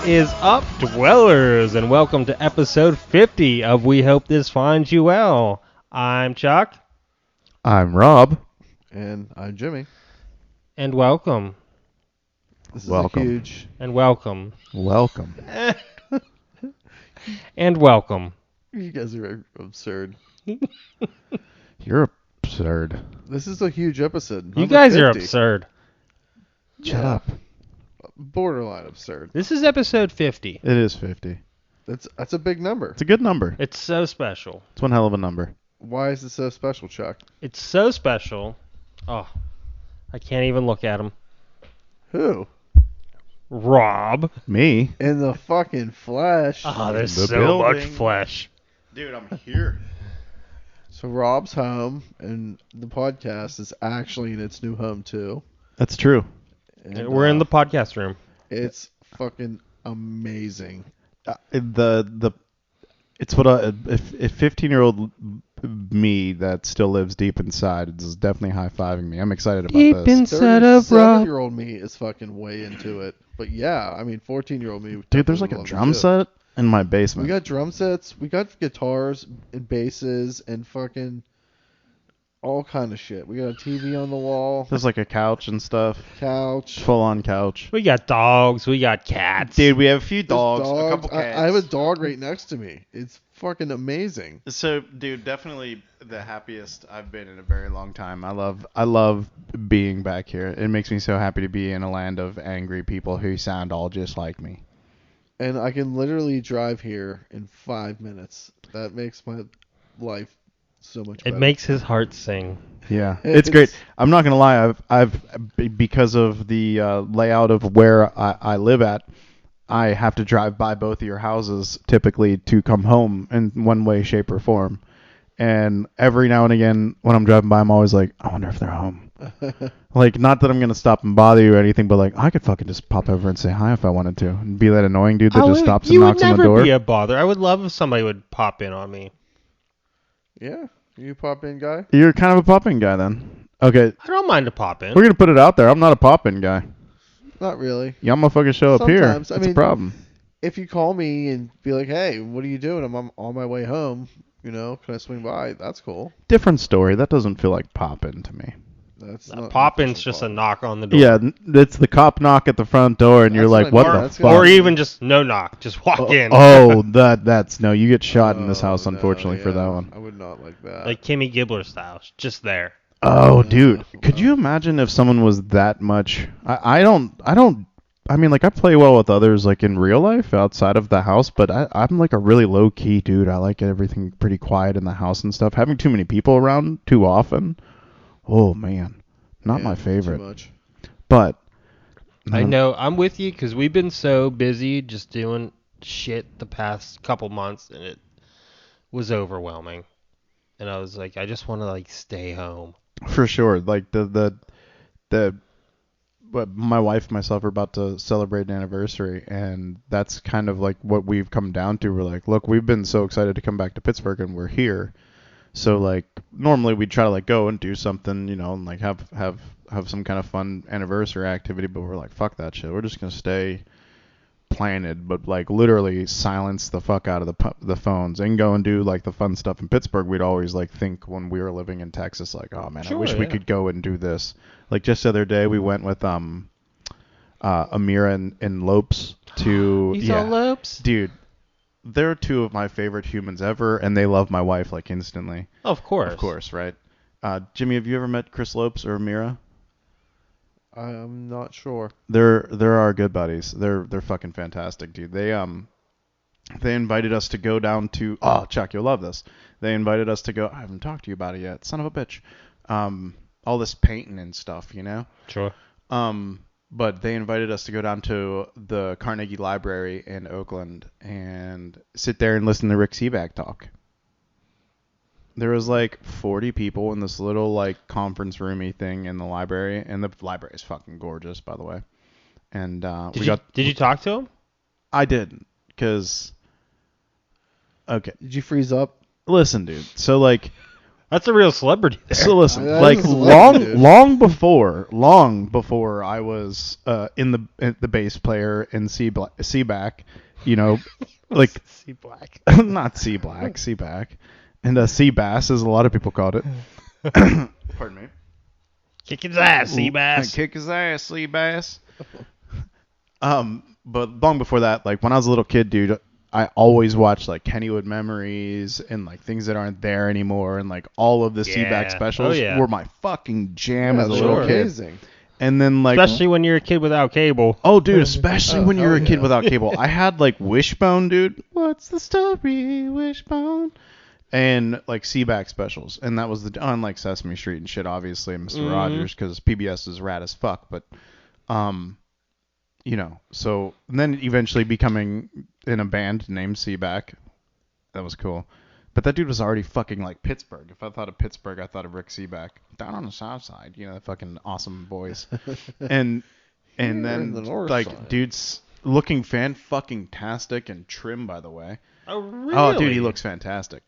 is up, dwellers, and welcome to episode 50 of We Hope This Finds You Well. I'm Chuck. I'm Rob. And I'm Jimmy. And welcome. This Welcome. is a huge... And welcome. Welcome. And welcome. You guys are absurd. You're absurd. This is a huge episode. You Number guys are 50. absurd. Shut Yeah. up. Borderline absurd. This is episode 50. It is 50. That's a big number. It's a good number. It's so special. It's one hell of a number. Why is it so special, Chuck? It's so special. Oh, I can't even look at him. Who? Rob. Me? In the fucking flesh. Oh, there's The so much building. flesh. Dude, I'm here. So Rob's home, and the podcast is actually in its new home, too. That's true. And, We're in the podcast room. It's fucking amazing. It's what if 15-year-old me that still lives deep inside is definitely high-fiving me. I'm excited about this. inside of Rob. 37-year-old me is fucking way into it. But yeah, I mean, 14-year-old me. Dude, there's like a drum set in my basement. We got drum sets, we got guitars and basses and fucking all kind of shit. We got a TV on the wall, There's like a couch and stuff. couch. Full-on couch. We got dogs. We got cats. Dude, we have a few There's dogs, a couple cats. I have a dog right next to me. It's fucking amazing. So, dude, definitely the happiest I've been in a very long time. I love being back here. It makes me so happy to be in a land of angry people who sound all just like me. And I can literally drive here in 5 minutes. That makes my life so much better. It makes his heart sing. Yeah, it's great. I'm not gonna lie. I've because of the layout of where I live at, I have to drive by both of your houses typically to come home in one way, shape, or form. And every now and again, when I'm driving by, I'm always like, I wonder if they're home. Like, not that I'm gonna stop and bother you or anything, but like, I could fucking just pop over and say hi if I wanted to, and be that annoying dude that just stops and knocks on the You would door. never be a bother. I would love if somebody would pop in on me. Yeah, you pop in, guy. You're kind of a pop-in guy then. Okay, I don't mind to pop in. we're gonna put it out there. I'm not a pop-in guy. Not really. Y'all motherfuckers show up here. Sometimes, That's I mean, a problem. If you call me and be like, "Hey, what are you doing? I'm on my way home. You know, can I swing by?" That's cool. Different story. That doesn't feel like pop-in to me. That's not Pop-in's official just a pop. knock on the door. Yeah, it's the cop knock at the front door, and you're That's like, what what I mean. the That's fuck? Or even just no knock. Just walk in. Oh, that's no. You get shot in this house, No, unfortunately, for that yeah, one. I would not like that. Like Kimmy Gibbler style. Just there. Oh, dude, could wow. you imagine if someone was that much? I mean, like, I play well with others, like, in real life, outside of the house, but I'm, like, a really low-key dude. I like everything pretty quiet in the house and stuff. Having too many people around too often, oh, man, not my Too favorite. much. But I know. I'm with you because we've been so busy just doing shit the past couple months, and it was overwhelming. And I was like, I just want to, like, stay home. For sure, like but my wife and myself are about to celebrate an anniversary, and that's kind of like what we've come down to. We're like, look, we've been so excited to come back to Pittsburgh, and we're here. So like, normally we'd try to like go and do something, you know, and like have some kind of fun anniversary activity, but we're like, fuck that shit. We're just gonna stay planted, but like literally silence the fuck out of the phones and go and do like the fun stuff in Pittsburgh. We'd always like think when we were living in Texas, like, oh man, Sure, I wish we yeah. could go and do this. Like just the other day, we went with Amira and Lopes to You saw Lopes? dude. They're two of my favorite humans ever, and they love my wife like instantly. Of course. Of course, right? Jimmy, have you ever met Chris Lopes or Amira? I'm not sure. They're our good buddies. They're fucking fantastic, dude. They invited us to go down to Chuck, you'll love this. They invited us to go. I haven't talked to you about it yet, son of a bitch. All this painting and stuff, you know. Sure. But they invited us to go down to the Carnegie Library in Oakland and sit there and listen to Rick Sebag talk. There was like 40 people in this little like conference roomy thing in the library, and the library is fucking gorgeous, by the way. And Did you talk to him? I didn't, cause okay, Did you freeze up? listen, dude. So like, That's a real celebrity there. So listen, That like is a celebrity, dude. long before I was in the bass player in C-back, you know, like C Black. not C-black, C-back, and C-bass as a lot of people called it. Pardon me. Kick his ass, sea bass. Kick his ass, Sea-bass. But long before that, like when I was a little kid, dude, I always watched like Kennywood Memories and like things that aren't there anymore, and like all of the Seaback specials were my fucking jam as a they're little kid. amazing. And then like, Especially when you're a kid without cable. oh dude, especially when you're a kid yeah. without cable. I had like Wishbone, dude. What's the story, Wishbone? And like Seaback specials, and that was on like Sesame Street and shit, obviously, and Mr. Rogers, because PBS is rad as fuck. But you know, so and then eventually becoming in a band named Seaback. That was cool. But that dude was already fucking like Pittsburgh. If I thought of Pittsburgh, I thought of Rick Seaback. Down on the south side, you know, that fucking awesome voice. and You're in then the north like side. dude's looking fucking tastic and trim, by the way. Oh, really? Oh dude, he looks fantastic.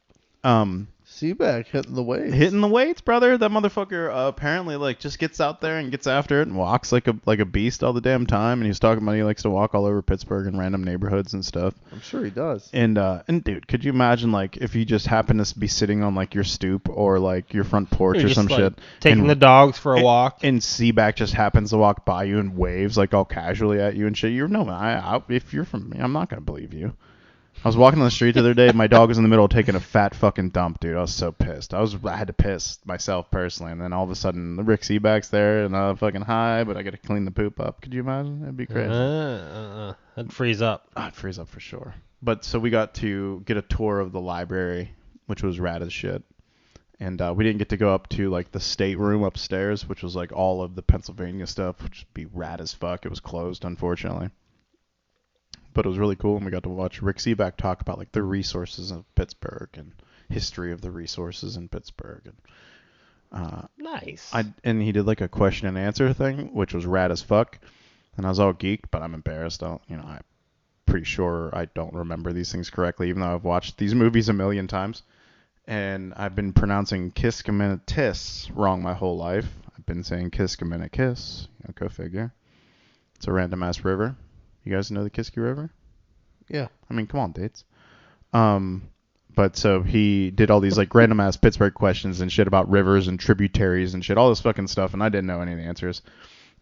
Seaback hitting the waves. Hitting the weights, brother. That motherfucker apparently like just gets out there and gets after it and walks like a beast all the damn time. And he's talking about he likes to walk all over Pittsburgh and random neighborhoods and stuff. I'm sure he does. And dude, could you imagine like if you just happen to be sitting on like your stoop or like your front porch You're or just, some like, shit, taking and, the dogs for a walk. and Seaback just happens to walk by you and waves like all casually at you and shit. You're no, if you're from me, I'm not gonna believe you. I was walking on the street the other day. My dog was in the middle of taking a fat fucking dump, dude. I was so pissed. I had to piss myself personally, and then all of a sudden, the Rick Seaback's there, and I'm fucking high, but I got to clean the poop up. Could you imagine? That'd be crazy. That'd freeze up. I'd freeze up for sure. But so we got to get a tour of the library, which was rad as shit. And we didn't get to go up to like the state room upstairs, which was like all of the Pennsylvania stuff, which would be rad as fuck. It was closed, unfortunately. But it was really cool, and we got to watch Rick Seaback talk about like the resources of Pittsburgh and history of the resources in Pittsburgh. And Nice. and he did like a question and answer thing, which was rad as fuck. And I was all geeked, but I'm embarrassed. I'm pretty sure I don't remember these things correctly, even though I've watched these movies a million times. And I've been pronouncing Kiskiminetis wrong my whole life. I've been saying Kiskiminekiss. Go figure. It's a random ass river. You guys know the Kiski River? Yeah. I mean, come on, dates. But so he did all these like random ass Pittsburgh questions and shit about rivers and tributaries and shit, all this fucking stuff, and I didn't know any of the answers.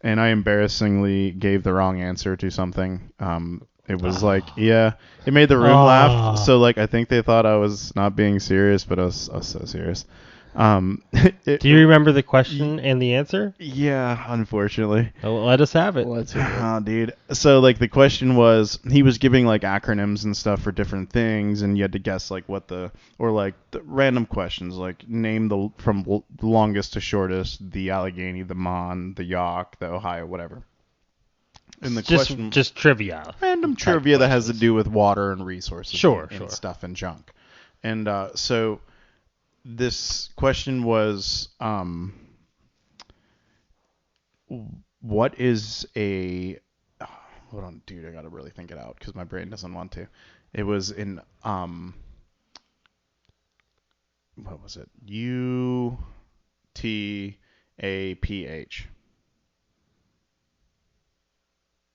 And I embarrassingly gave the wrong answer to something. It was it made the room laugh. So like I think they thought I was not being serious, but I was so serious. Do you remember the question and the answer? Yeah, unfortunately. Oh, let us have it. Let's hear it. Oh, dude. So, like, the question was, he was giving, like, acronyms and stuff for different things, and you had to guess, like, the random questions, like, name from longest to shortest, the Allegheny, the Mon, the Yauk, the Ohio, whatever. And the question... Just trivia. Random trivia that has to do with water and resources. Sure. Stuff and junk. And, so... This question was, what is a... hold on, dude, I gotta really think it out because my brain doesn't want to. It was in, what was it? UTAPH.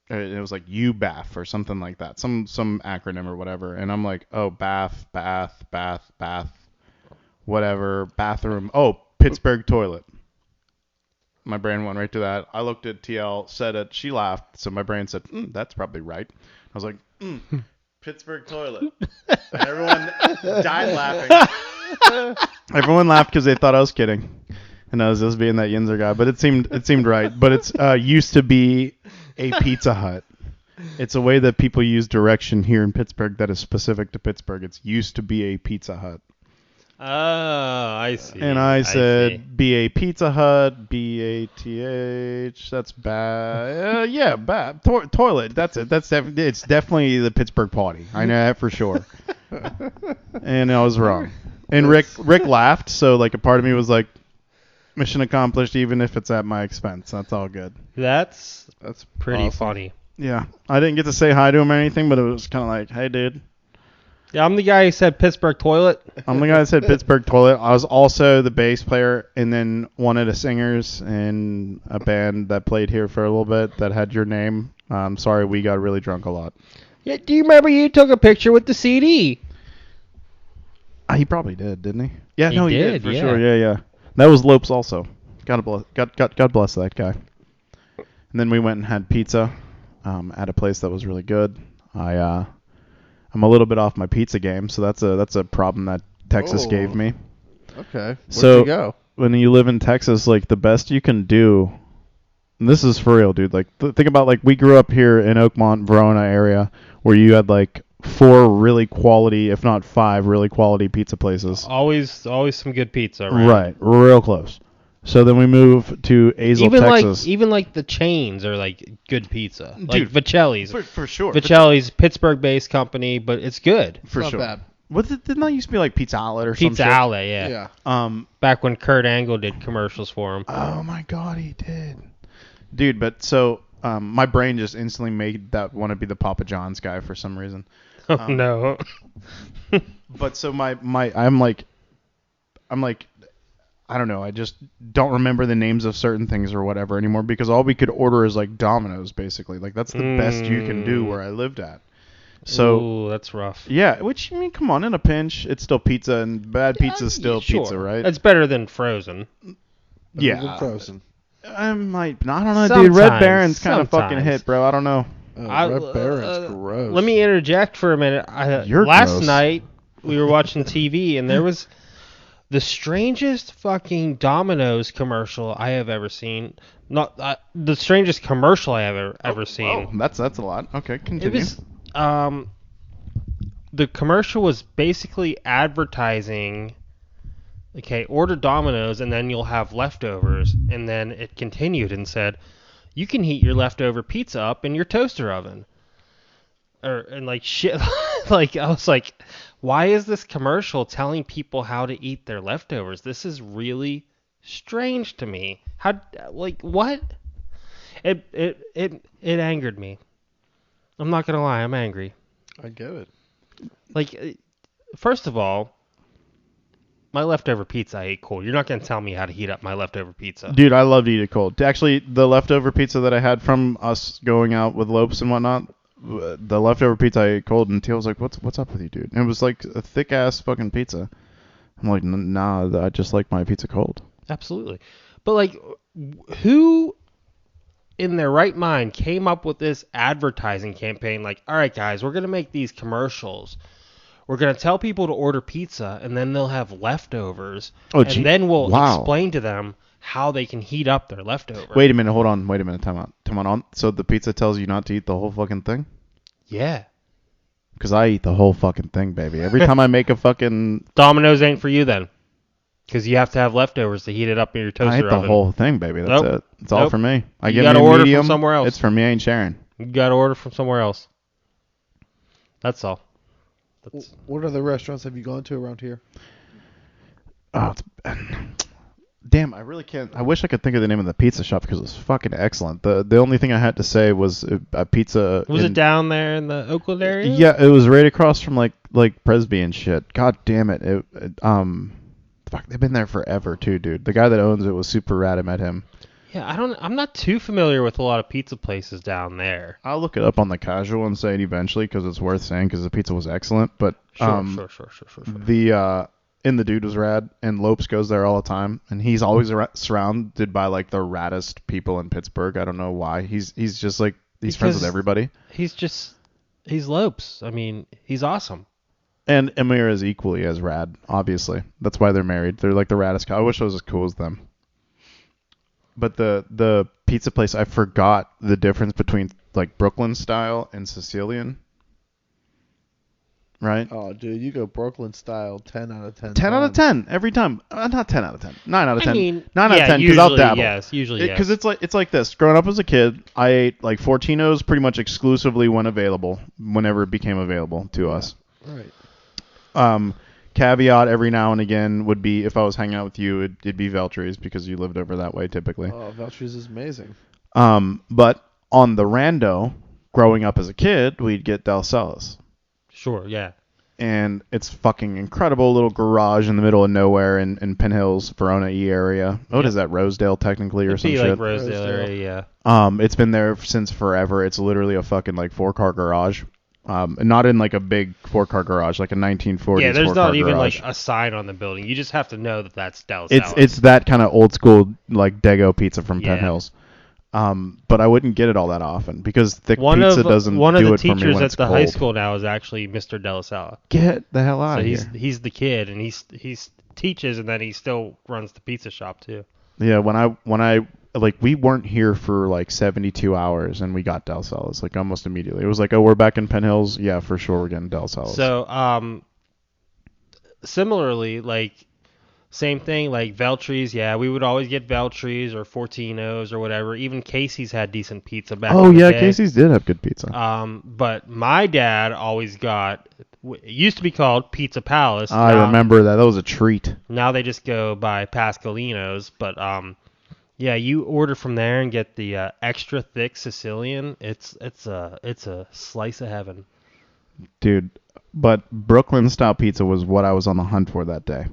It was like UBAF or something like that. Some acronym or whatever. And I'm like, oh, bath, whatever, bathroom. Oh, Pittsburgh toilet. My brain went right to that. I looked at TL, said it. She laughed. So my brain said, that's probably right. I was like, Pittsburgh toilet. And everyone died laughing. Everyone laughed because they thought I was kidding. And I was just being that Yinzer guy. But it seemed right. But it's used to be a Pizza Hut. It's a way that people use direction here in Pittsburgh that is specific to Pittsburgh. It's used to be a Pizza Hut. Oh, I see. And I said, B-A Pizza Hut, B-A-T-H, that's bad. Yeah, bad. Toilet, that's it. It's definitely the Pittsburgh Potty. I know that for sure. And I was wrong. And Rick laughed, so like a part of me was like, mission accomplished, even if it's at my expense. That's all good. That's pretty awesome. funny. Yeah. I didn't get to say hi to him or anything, but it was kind of like, hey, dude. Yeah, I'm the guy who said Pittsburgh toilet. I'm the guy that said Pittsburgh Toilet. I was also the bass player and then one of the singers in a band that played here for a little bit that had your name. Sorry, we got really drunk a lot. Yeah, do you remember you took a picture with the CD? He probably did, didn't he? Yeah, He no, he did did, for yeah. sure. Yeah. That was Lopes also. God bless that guy. And then we went and had pizza at a place that was really good. I'm a little bit off my pizza game, so that's a problem that Texas gave me. Okay. Where'd So you go? when you live in Texas, like the best you can do, and this is for real, dude. Like think about like we grew up here in Oakmont, Verona area, where you had like 4 really quality, if not 5 really quality pizza places. Always some good pizza, right? Right, real close. So then we moved to Azle, Texas. Even like the chains are like good pizza. Like Dude, Vicelli's. for sure. Vicelli's, Pittsburgh-based company, but it's good. For Not sure. bad. Didn't that used to be like Pizza Outlet or something? Pizza Outlet, yeah. Yeah. Back when Kurt Angle did commercials for him. Oh my God, he did. Dude, but so my brain just instantly made that want to be the Papa John's guy for some reason. Oh no. But so I'm like I don't know, I just don't remember the names of certain things or whatever anymore because all we could order is like Domino's basically. Like that's the best you can do where I lived at. So Ooh, that's rough. yeah, which I mean, come on, in a pinch, it's still pizza and bad pizza is still Sure. pizza, right? That's better than frozen. yeah. Frozen. I don't know, dude. Red Sometimes, Baron's kind of fucking sometimes. hit, bro. I don't know. Red Baron's gross. Let me interject for a minute. You're last gross. night we were watching TV and there was the strangest fucking Domino's commercial I have ever seen. Not the strangest commercial I have ever seen. Oh, that's a lot. Okay, continue. It was the commercial was basically advertising. Okay, order Domino's and then you'll have leftovers. And then it continued and said, you can heat your leftover pizza up in your toaster oven. And like shit, like I was like, why is this commercial telling people how to eat their leftovers? This is really strange to me. How, like, what? It angered me. I'm not gonna lie, I'm angry. I get it. Like, first of all, my leftover pizza I ate cold. You're not gonna tell me how to heat up my leftover pizza. Dude, I love to eat it cold. Actually, the leftover pizza that I had from us going out with Lopes and whatnot, the leftover pizza I ate cold, and Teal was like, "What's up with you, dude?" And it was like a thick ass fucking pizza. I'm like, "Nah, I just like my pizza cold." Absolutely, but like, who in their right mind came up with this advertising campaign? Like, all right, guys, we're gonna make these commercials. We're going to tell people to order pizza, and then they'll have leftovers. Oh, and then we'll wow. explain to them how they can heat up their leftovers. Wait a minute, hold on. Wait a minute, time out. So the pizza tells you not to eat the whole fucking thing? Yeah. Because I eat the whole fucking thing, baby. Every time I make a fucking... Domino's ain't for you then. Because you have to have leftovers to heat it up in your toaster I eat the oven. whole thing, baby. That's it. It's all for me. I You get gotta me a order from medium. somewhere else. It's for me. I ain't sharing. You got to order from somewhere else. That's all. What other restaurants have you gone to around here? Oh, damn! I really can't. I wish I could think of the name of the pizza shop because it was fucking excellent. The only thing I had to say was a pizza. Was it down there in the Oakland area? Yeah, it was right across from like Presby and shit. God damn it! Fuck, they've been there forever too, dude. The guy that owns it was super rad. I met him. Yeah, I'm not too familiar with a lot of pizza places down there. I'll look it up on the casual and say it eventually because it's worth saying because the pizza was excellent. But Sure. the dude was rad, and Lopes goes there all the time, and he's always surrounded by like the raddest people in Pittsburgh. I don't know why. He's just like he's friends with everybody. He's Lopes. I mean, he's awesome. And Amir is equally as rad. Obviously, that's why they're married. They're like the raddest guy. I wish I was as cool as them. But the pizza place, I forgot the difference between like Brooklyn style and Sicilian. Right? Oh, dude, you go Brooklyn style, 10 out of 10. 10 out of 10 every time. Not 10 out of 10. 9 out of 10. I mean, 9 out of 10 because I'll dabble. Yes, usually yes. Because it's like this. Growing up as a kid, I ate like Fortinos pretty much exclusively when available, whenever it became available to us. Right. Caveat every now and again would be if I was hanging out with you, it'd be Veltries because you lived over that way typically. Oh, Veltries is amazing. But on the rando, growing up as a kid, we'd get Del Celis. Sure, yeah. and it's fucking incredible. Little garage in the middle of nowhere in Penn Hills, Verona area. What is that, Rosedale technically or It'd some be shit? like Rosedale area, It's been there since forever. It's literally a fucking like 4-car garage. Not in like a big 4-car garage, like a 1940s. Yeah, there's 4-car not even garage. like a sign on the building. You just have to know that that's Del It's Salad. it's that kind of old school like Dago pizza from Penn Yeah. Hills. But I wouldn't get it all that often because thick one pizza of doesn't one of do the it for me teachers when at it's the cold. high school now is actually Mr. Del Salad. Get the hell out So of he's here. he's the kid, and he's teaches, and then he still runs the pizza shop too. Yeah, when I like we weren't here for like 72 hours and we got Del Salas like almost immediately. It was like, oh, we're back in Penn Hills. Yeah, for sure we're getting Del Salas. So similarly, like same thing, like Veltris. Yeah, we would always get Veltris or Fortinos or whatever. Even Casey's had decent pizza back. oh in the yeah, day. Casey's did have good pizza. But my dad always got. It used to be called Pizza Palace. I remember that. That was a treat. Now they just go by Pascalino's, but yeah, you order from there and get the extra thick Sicilian. It's a slice of heaven. Dude, but Brooklyn style pizza was what I was on the hunt for that day.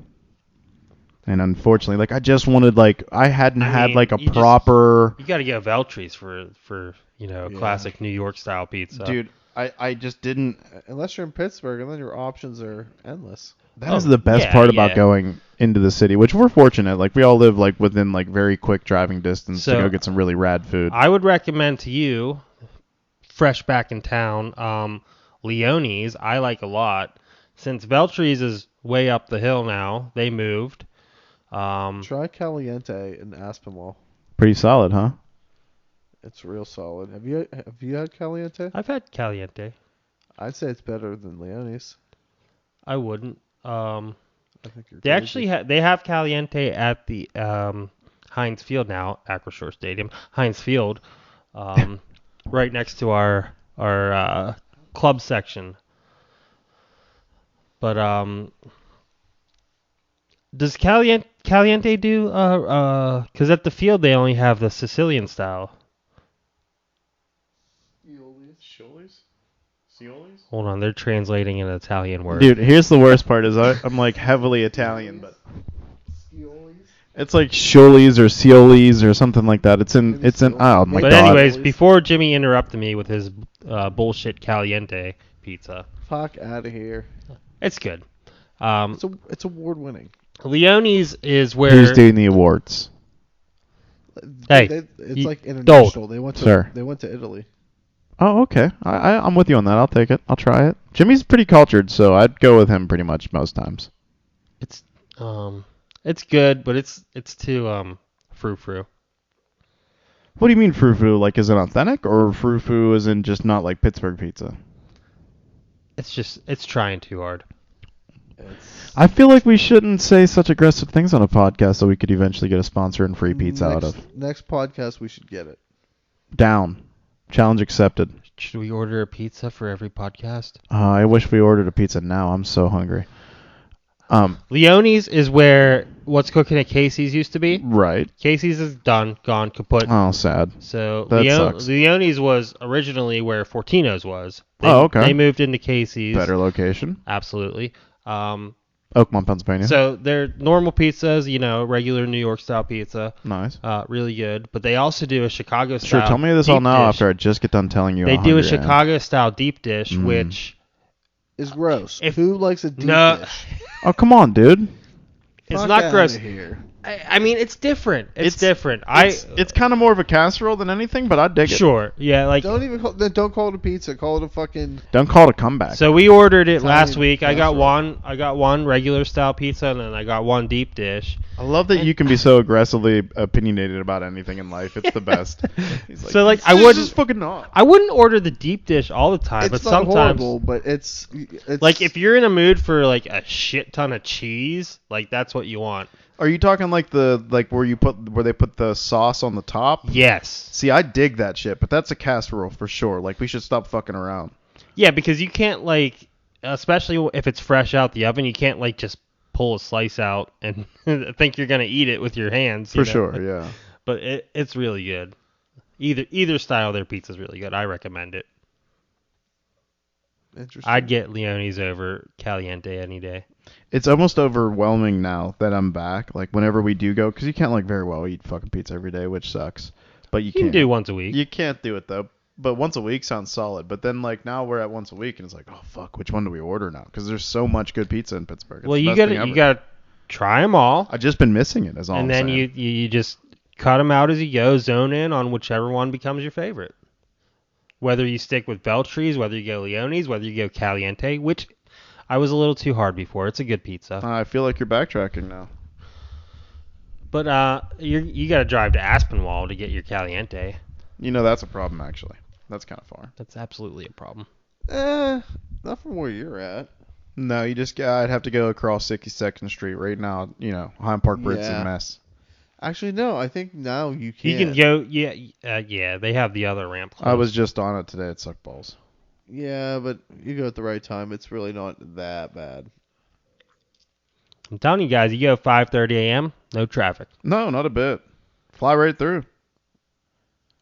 And unfortunately, like I just wanted like I hadn't had like a proper You got to get Veltris for classic New York style pizza. Dude, I just didn't. Unless you're in Pittsburgh, and then your options are endless. That is the best part about going into the city, which we're fortunate. Like we all live like within like very quick driving distance to go get some really rad food. I would recommend to you, fresh back in town, Leone's. I like a lot. Since Veltris is way up the hill now, they moved. Try Caliente in Aspinwall. Pretty solid, huh? It's real solid. Have you had Caliente? I've had Caliente. I'd say it's better than Leone's. I wouldn't. I think you're They crazy. actually they have Caliente at the Heinz Field now, Acrisure Stadium, Heinz Field, right next to our club section. But does Caliente do because at the field they only have the Sicilian style. Hold on, they're translating an Italian word. Dude, here's the worst part is I'm like heavily Italian, but it's like Scioli's or Scioli's or something like that. It's in oh my But god. anyways, before Jimmy interrupted me with his bullshit Caliente pizza, Fuck out of here. it's good. It's award winning. Leone's is where Who's doing the awards? Hey, it's like don't. international. They went to Sir. They went to Italy. Oh, okay. I'm with you on that. I'll take it. I'll try it. Jimmy's pretty cultured, so I'd go with him pretty much most times. it's good, but it's too frou-frou. What do you mean frou-frou? Like, is it authentic, or frou-frou is in just not like Pittsburgh pizza? It's trying too hard. I feel like we shouldn't say such aggressive things on a podcast so we could eventually get a sponsor and free pizza out of. Next podcast, we should get it. Down. Challenge accepted. Should we order a pizza for every podcast? I wish we ordered a pizza now. I'm so hungry. Leone's is where What's Cooking at Casey's used to be. Right. Casey's is done, gone, kaput. Oh, sad. So That sucks. Leone's was originally where Fortino's was. Okay. They moved into Casey's. Better location. Absolutely. Oakmont, Pennsylvania. So they're normal pizzas, regular New York style pizza. Nice. Really good. But they also do a Chicago style. Sure, tell me this all deep now dish. after I just get done telling you They how do a hungry I am. Chicago style deep dish, which It's gross. If- Who likes a deep No. dish? Oh, come on, dude. it's Fuck not outta gross. Here. I mean, it's different. It's different. It's kind of more of a casserole than anything, but I dig it. Sure. Yeah, like Don't call it a pizza. Call it a fucking. Don't call it a comeback. so we ordered it Italian last week. I got casserole. one regular style pizza and then I got one deep dish. I love that you can be so aggressively opinionated about anything in life. It's the best. He's So, like, "It's I wouldn't- just fucking not. I wouldn't order the deep dish all the time, It's but not sometimes horrible, but it's like if you're in a mood for like a shit ton of cheese, like that's what you want. Are you talking like where they put the sauce on the top? Yes. See, I dig that shit, but that's a casserole for sure. Like, we should stop fucking around. Yeah, because you can't like, especially if it's fresh out the oven, you can't like just pull a slice out and think you're gonna eat it with your hands. For sure, yeah. But it's really good. Either style of their pizza is really good. I recommend it. Interesting. I'd get Leone's over Caliente any day. It's almost overwhelming now that I'm back. Like whenever we do go, because you can't like very well eat fucking pizza every day, which sucks. But you You can can do once a week. You can't do it though. But once a week sounds solid. But then like now we're at once a week, and it's like, oh fuck, which one do we order now? Because there's so much good pizza in Pittsburgh. It's Well, the you best gotta thing ever. you gotta try them all, I've just been missing it. Is all and I'm then saying. you just cut them out as you go. Zone in on whichever one becomes your favorite. Whether you stick with Beltries, whether you go Leone's, whether you go Caliente, which I was a little too hard before. It's a good pizza, I feel like you're backtracking now. but you gotta drive to Aspinwall to get your Caliente. You know that's a problem actually. That's kind of far. That's absolutely a problem. Not from where you're at. No, I'd have to go across 62nd Street right now. You know, Highland Park Brits is Yeah. a mess. Actually, no. I think now you can. You can go, yeah. They have the other ramp. I was just on it today. It sucked balls. Yeah, but you go at the right time. It's really not that bad. I'm telling you guys, you go 5:30 a.m. No traffic. No, not a bit. Fly right through.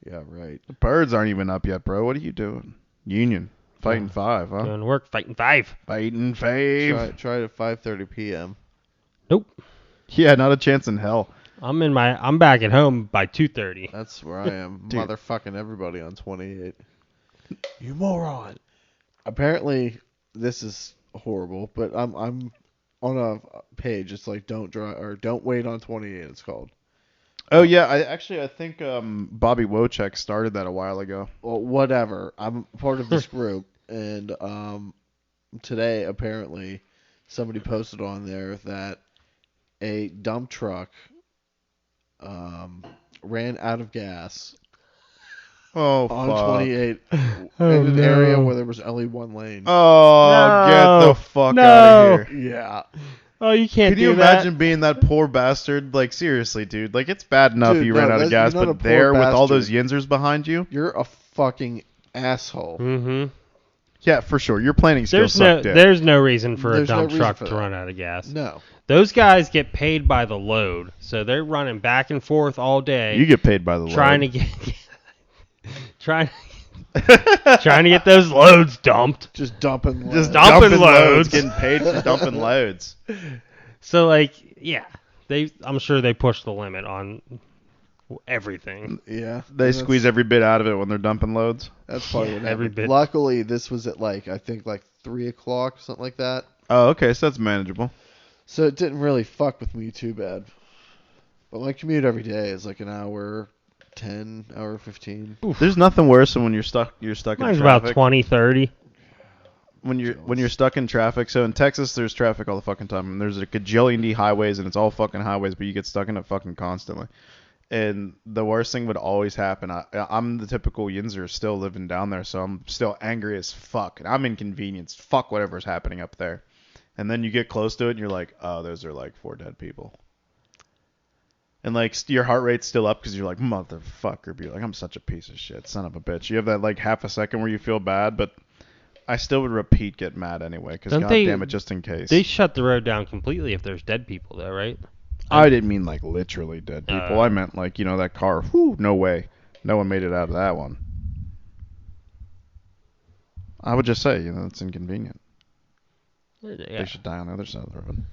Yeah, right. The birds aren't even up yet, bro. What are you doing? Union. Fighting 5, huh? Going to work, fighting 5. Fighting 5. Try it at 5:30 p.m. Nope. Yeah, not a chance in hell. I'm back at home by 2:30. That's where I am. Dude. Motherfucking everybody on 28. You moron. Apparently, this is horrible, but I'm on a page. It's like don't wait on 28. It's called. Oh yeah, I think Bobby Wojcik started that a while ago. Well, whatever. I'm part of this group, and today apparently somebody posted on there that a dump truck ran out of gas Oh on fuck. 28 Oh, in an no. area where there was only one lane. Oh, No. get the fuck No. out of here. Yeah. Oh, you can't Can you do that. imagine being that poor bastard? Like seriously, dude. Like it's bad enough Dude, you no, ran out of you're gas, not a but poor there with all those bastard. Yinzers behind you. You're a fucking asshole. Mm-hmm. Yeah, for sure. Your planning skills suck dick. There's no reason for There's a no dump reason truck for to that. run out of gas. No. Those guys get paid by the load, so they're running back and forth all day, You get paid by the trying load. to get trying to get those loads dumped. Just dumping. Just loads. dumping loads. getting paid for dumping loads. So like, yeah, I'm sure they push the limit on everything. Yeah. They that's- squeeze every bit out of it when they're dumping loads. That's probably what every happened. bit. Luckily, this was at I think 3 o'clock, something like that. Oh, okay, so that's manageable. So it didn't really fuck with me too bad. But my commute every day is like an hour 10, hour 15. There's nothing worse than when you're stuck in Mine's traffic. about 20, 30. when you're stuck in traffic. So in Texas, there's traffic all the fucking time, and there's a gajillion D highways, and it's all fucking highways, but you get stuck in it fucking constantly. And the worst thing would always happen. I'm the typical Yinzer still living down there, so I'm still angry as fuck, and I'm inconvenienced. Fuck whatever's happening up there. And then you get close to it, and you're like, oh, those are like 4 dead people. And like your heart rate's still up because you're like, motherfucker, be like, I'm such a piece of shit, son of a bitch. You have that like half a second where you feel bad, but I still would repeat get mad anyway because Don't goddamn it, just in case. They shut the road down completely if there's dead people, though, right? I didn't mean like literally dead people. Oh. I meant like, that car. Whew, no way. No one made it out of that one. I would just say, it's inconvenient. Yeah, They should die on the other side of the road.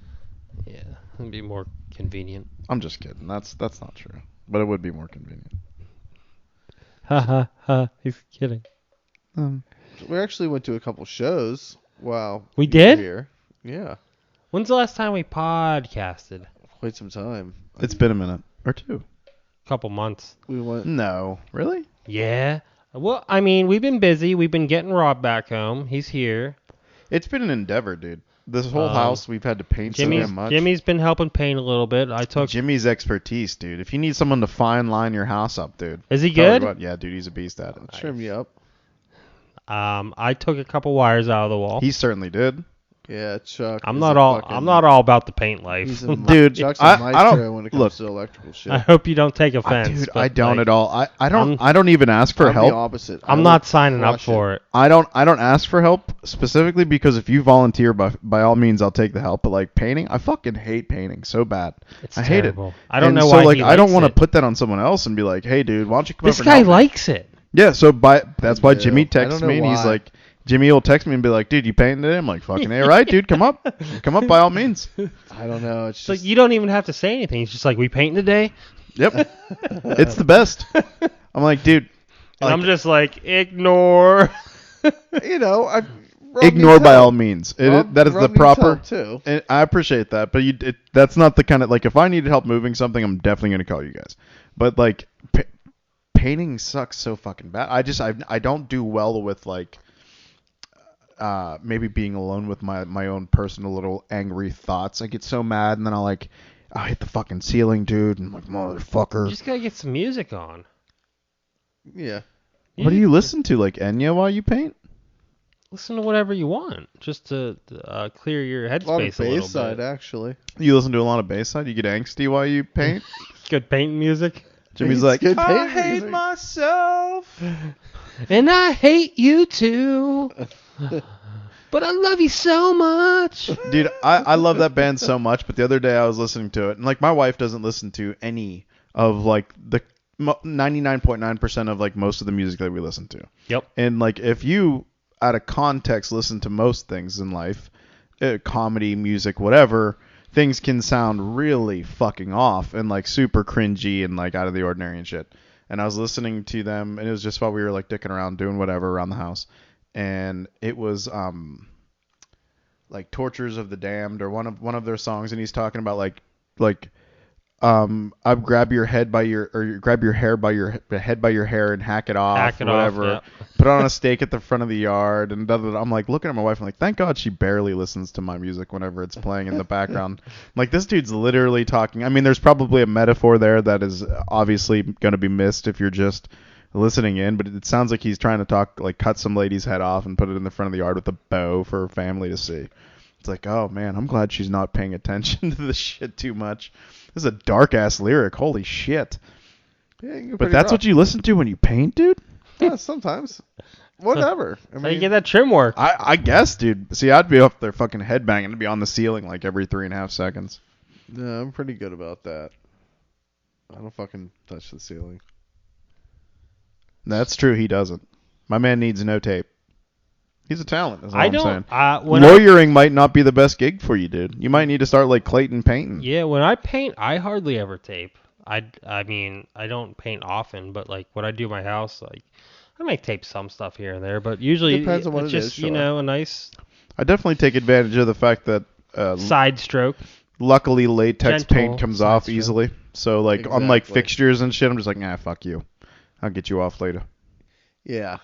yeah, it'd be more convenient. I'm just kidding. That's not true. But it would be more convenient. Ha ha ha! He's kidding. We actually went to a couple shows. Wow. We you were did? Here. Yeah. When's the last time we podcasted? Quite some time. It's been a minute or two. Couple months. We went. No, really? Yeah. Well, I mean, we've been busy. We've been getting Rob back home. He's here. It's been an endeavor, dude. This whole house we've had to paint so damn much. Jimmy's been helping paint a little bit. I took. Jimmy's expertise, dude. If you need someone to fine line your house up, dude. Is he tell you good? what, yeah, dude, he's a beast at it. Trim you up. I took a couple wires out of the wall. He certainly did. Yeah, Chuck. I'm is not a all. fucking- I'm not all about the paint life. He's a Dude, Chuck's I a don't- maestro when it comes look. to electrical shit. I hope you don't take offense. Dude, but, I don't like, at all. I don't. I'm- I don't even ask for I'm help. the opposite. I'm not signing up for it. I don't ask for help specifically because if you volunteer, by all means, I'll take the help. But like painting, I fucking hate painting so bad. It's I hate terrible. it. I don't And know so, why like, he I don't likes want to it. put that on someone else and be like, hey, dude, why don't you come This over and guy help me? likes it. Yeah. So that's why do. Jimmy I texts don't know me and he's why. like, Jimmy will text me and be like, dude, you painting today? I'm like, fucking A, right, dude, come up by all means. I don't know. It's It's just like you don't even have to say anything. It's just like, we painting today? Yep, it's the best. I'm like, dude, And I'm just like, ignore. Rob ignore needs by help. all means. Rob- That is Rob the needs proper. help, too. And I appreciate that, but that's not the kind of like if I needed help moving something, I'm definitely gonna call you guys. But like painting sucks so fucking bad. I don't do well with like maybe being alone with my own personal little angry thoughts. I get so mad and then I'll hit the fucking ceiling, dude, and I'm like, motherfucker. You just gotta get some music on. Yeah. What do you listen to, like Enya, while you paint? Listen to whatever you want, just to clear your A lot of headspace a little bass side, bit. actually. You listen to a lot of Bayside? You get angsty while you paint? Good painting music. Jimmy's It's like, good I paint hate music." myself. And I hate you too. But I love you so much. Dude, I love that band so much, but the other day I was listening to it, and like my wife doesn't listen to any of like the 99.9% of like most of the music that we listen to. Yep. And like if you out of context listen to most things in life, comedy, music, whatever, things can sound really fucking off and like super cringy and like out of the ordinary and shit. And I was listening to them, and it was just while we were like dicking around doing whatever around the house, and it was like Tortures of the Damned or one of their songs, and he's talking about like I grab your hair by your hair and hack it off, Hack it or off, whatever. yeah. Put it on a stake at the front of the yard, and blah, blah, blah. I'm like looking at my wife. I'm like, thank God she barely listens to my music whenever it's playing in the background. I'm like, this dude's literally talking. I mean, there's probably a metaphor there that is obviously going to be missed if you're just listening in, but it sounds like he's trying to talk, like cut some lady's head off and put it in the front of the yard with a bow for her family to see. It's like, oh man, I'm glad she's not paying attention to this shit too much. This is a dark ass lyric. Holy shit. Yeah, But that's what you listen to when you paint, dude? Yeah, sometimes. Whatever. I How you mean, get that trim work? I guess, dude. See, I'd be up there fucking headbanging to be on the ceiling like every 3.5 seconds. no, I'm pretty good about that. I don't fucking touch the ceiling. That's true, he doesn't. My man needs no tape. He's a talent, is all I I'm saying. don't. Lawyering might not be the best gig for you, dude. You might need to start like Clayton painting. Yeah, when I paint, I hardly ever tape. I mean, I don't paint often, but like when I do my house, like I might tape some stuff here and there, but usually Depends on what it's it just, is, sure. a nice I definitely take advantage of the fact that side stroke. luckily latex Gentle paint comes off side easily. So like on like Exactly. fixtures and shit, I'm just like, nah, fuck you. I'll get you off later. Yeah.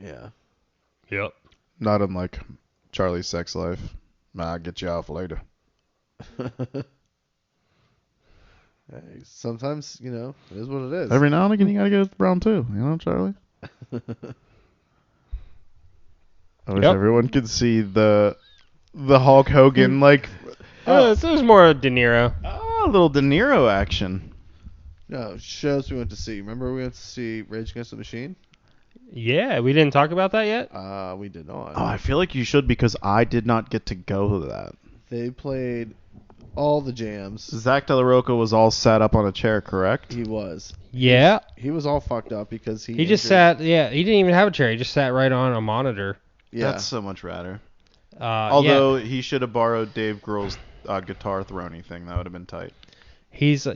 Yeah. Yep. Not unlike Charlie's sex life. Nah, I'll get you off later. Hey, sometimes, it is what it is. Every now and again, you gotta go round two. You know, Charlie? I wish Yep. everyone could see the Hulk Hogan, like, So there's more De Niro. a little De Niro action. No, shows we went to see. Remember we went to see Rage Against the Machine? Yeah, we didn't talk about that yet. We did not. Oh, I feel like you should because I did not get to go to that. They played all the jams. Zach De La Roca was all sat up on a chair, correct? He was. Yeah. He was all fucked up because He just sat. Yeah, he didn't even have a chair. He just sat right on a monitor. Yeah. That's so much radder. Yeah. Although he should have borrowed Dave Grohl's guitar throny thing. That would have been tight. his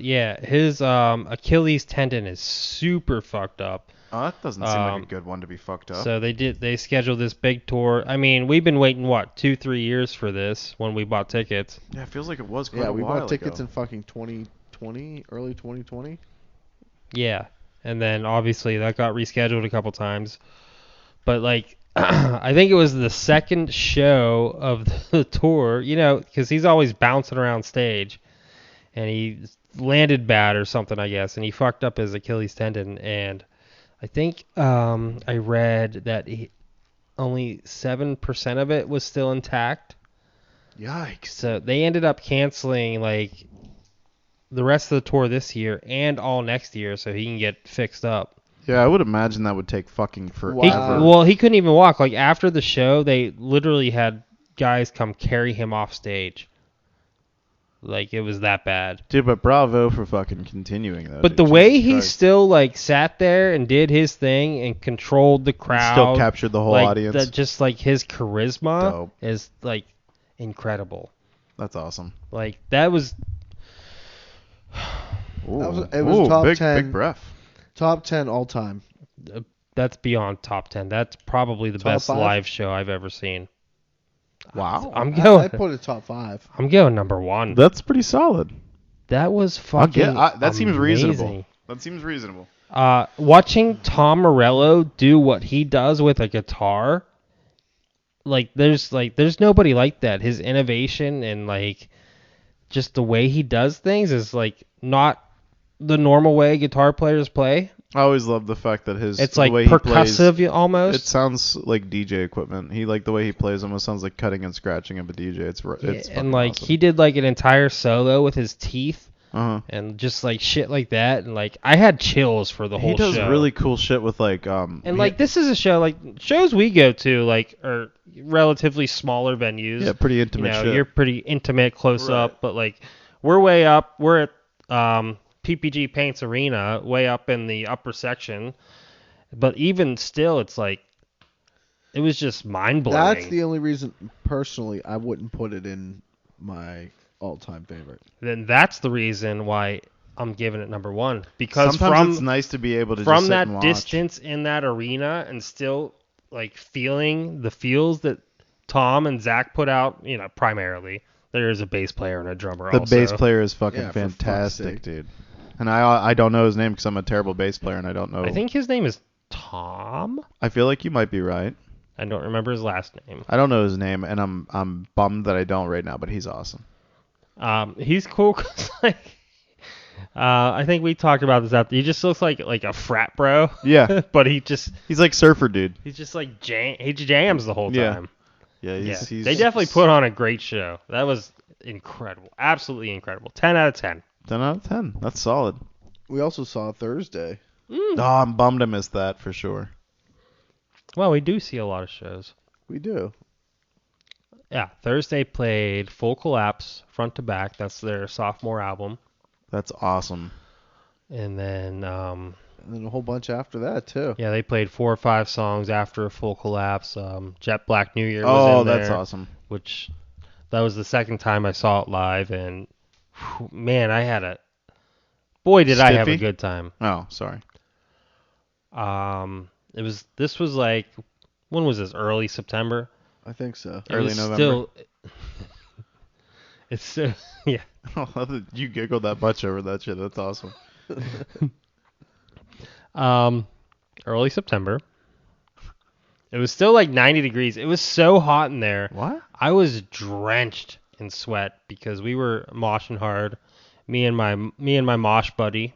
Achilles tendon is super fucked up. Oh, that doesn't seem like a good one to be fucked up. So they scheduled this big tour. I mean, we've been waiting 2-3 years for this when we bought tickets. Yeah, it feels like it was quite Yeah, a we while bought tickets ago. in fucking 2020, early 2020. Yeah, and then obviously that got rescheduled a couple times. But like, I think it was the second show of the tour. Because he's always bouncing around stage, and he landed bad or something, I guess, and he fucked up his Achilles tendon. And I think I read that only 7% of it was still intact. Yikes. So they ended up canceling like the rest of the tour this year and all next year so he can get fixed up. Yeah, I would imagine that would take fucking forever. Wow. He couldn't even walk. Like after the show, they literally had guys come carry him off stage. Like, it was that bad. Dude, but bravo for fucking continuing though. But dude. the way Jesus he Christ. still like sat there and did his thing and controlled the crowd, Still captured the whole like, audience. That just like his charisma Dope. is incredible. That's awesome. Like that was. It was top big, 10. Big breath. Top 10 all time. That's beyond top 10. That's probably the Top best 5? live show I've ever seen. Wow. I'm going. I put it top 5. I'm going number 1. That's pretty solid. That was fucking. That seems reasonable. amazing. That seems reasonable. Watching Tom Morello do what he does with a guitar, there's nobody like that. His innovation and just the way he does things is not the normal way guitar players play. I always love the fact that It's the like way he percussive plays, almost. It sounds like DJ equipment. The way he plays almost sounds like cutting and scratching of a DJ. It's and awesome. he did an entire solo with his teeth Uh-huh. and just shit like that, and I had chills for the whole show. He does really cool shit with this is a show shows we go to are relatively smaller venues. Yeah, pretty intimate shit. You're pretty intimate, close Right. up, but we're way up. We're at PPG Paints Arena, way up in the upper section. But even still, it's it was just mind blowing. That's the only reason, personally, I wouldn't put it in my all-time favorite. Then that's the reason why I'm giving it number 1, because sometimes it's nice to be able to just from sit that and watch. distance in that arena and still feeling the feels that Tom and Zach put out. Primarily there is a bass player and a drummer. The also. bass player is fucking Yeah, for fuck's fantastic, sake. dude. And I don't know his name because I'm a terrible bass player and I don't know. I think his name is Tom. I feel like you might be right. I don't remember his last name. I don't know his name, and I'm bummed that I don't right now. But he's awesome. He's cool because I think we talked about this after. He just looks like a frat bro. Yeah, but he's like surfer dude. just he jams the whole Yeah. time. Yeah, he's They definitely put on a great show. That was incredible, absolutely incredible. 10 out of 10. 10 out of 10. That's solid. We also saw Thursday. Oh, I'm bummed I missed that for sure. Well, we do see a lot of shows. We do. Yeah, Thursday played Full Collapse front to back. That's their sophomore album. That's awesome. And then And then a whole bunch after that, too. yeah, they played 4 or 5 songs after Full Collapse. Jet Black New Year was in there. That's awesome. Which that was the second time I saw it live, and man, I have a Stiffy? good time. Oh, sorry. This was when was this? Early September. I think so. It Early was November. Still, it's still yeah. You giggled that much over that shit. That's awesome. Early September. It was still 90 degrees. It was so hot in there. What? I was drenched in sweat because we were moshing hard. Me and my mosh buddy.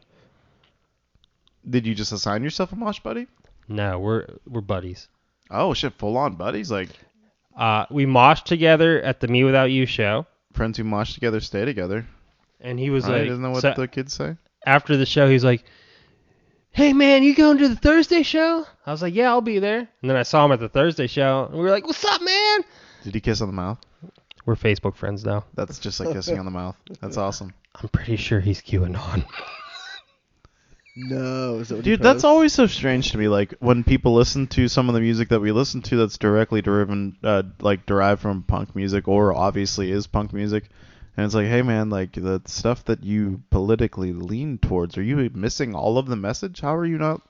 Did you just assign yourself a mosh buddy? No, we're buddies. Oh shit, full on buddies, like We moshed together at the Me Without You show, friends who mosh together stay together. and he was Right? Isn't that what so the kids say? after the show, he's like, "Hey man, you going to the Thursday show?" I was like, "Yeah, I'll be there." And then I saw him at the Thursday show, and we were like, "What's up, man?" Did he kiss on the mouth? We're Facebook friends now. That's just like kissing on the mouth. That's awesome. I'm pretty sure he's QAnon. No. Is that what he Dude, that's posts? always so strange to me. Like when people listen to some of the music that we listen to that's directly derived from punk music or obviously is punk music. And it's like, hey man, the stuff that you politically lean towards, are you missing all of the message? How are you not?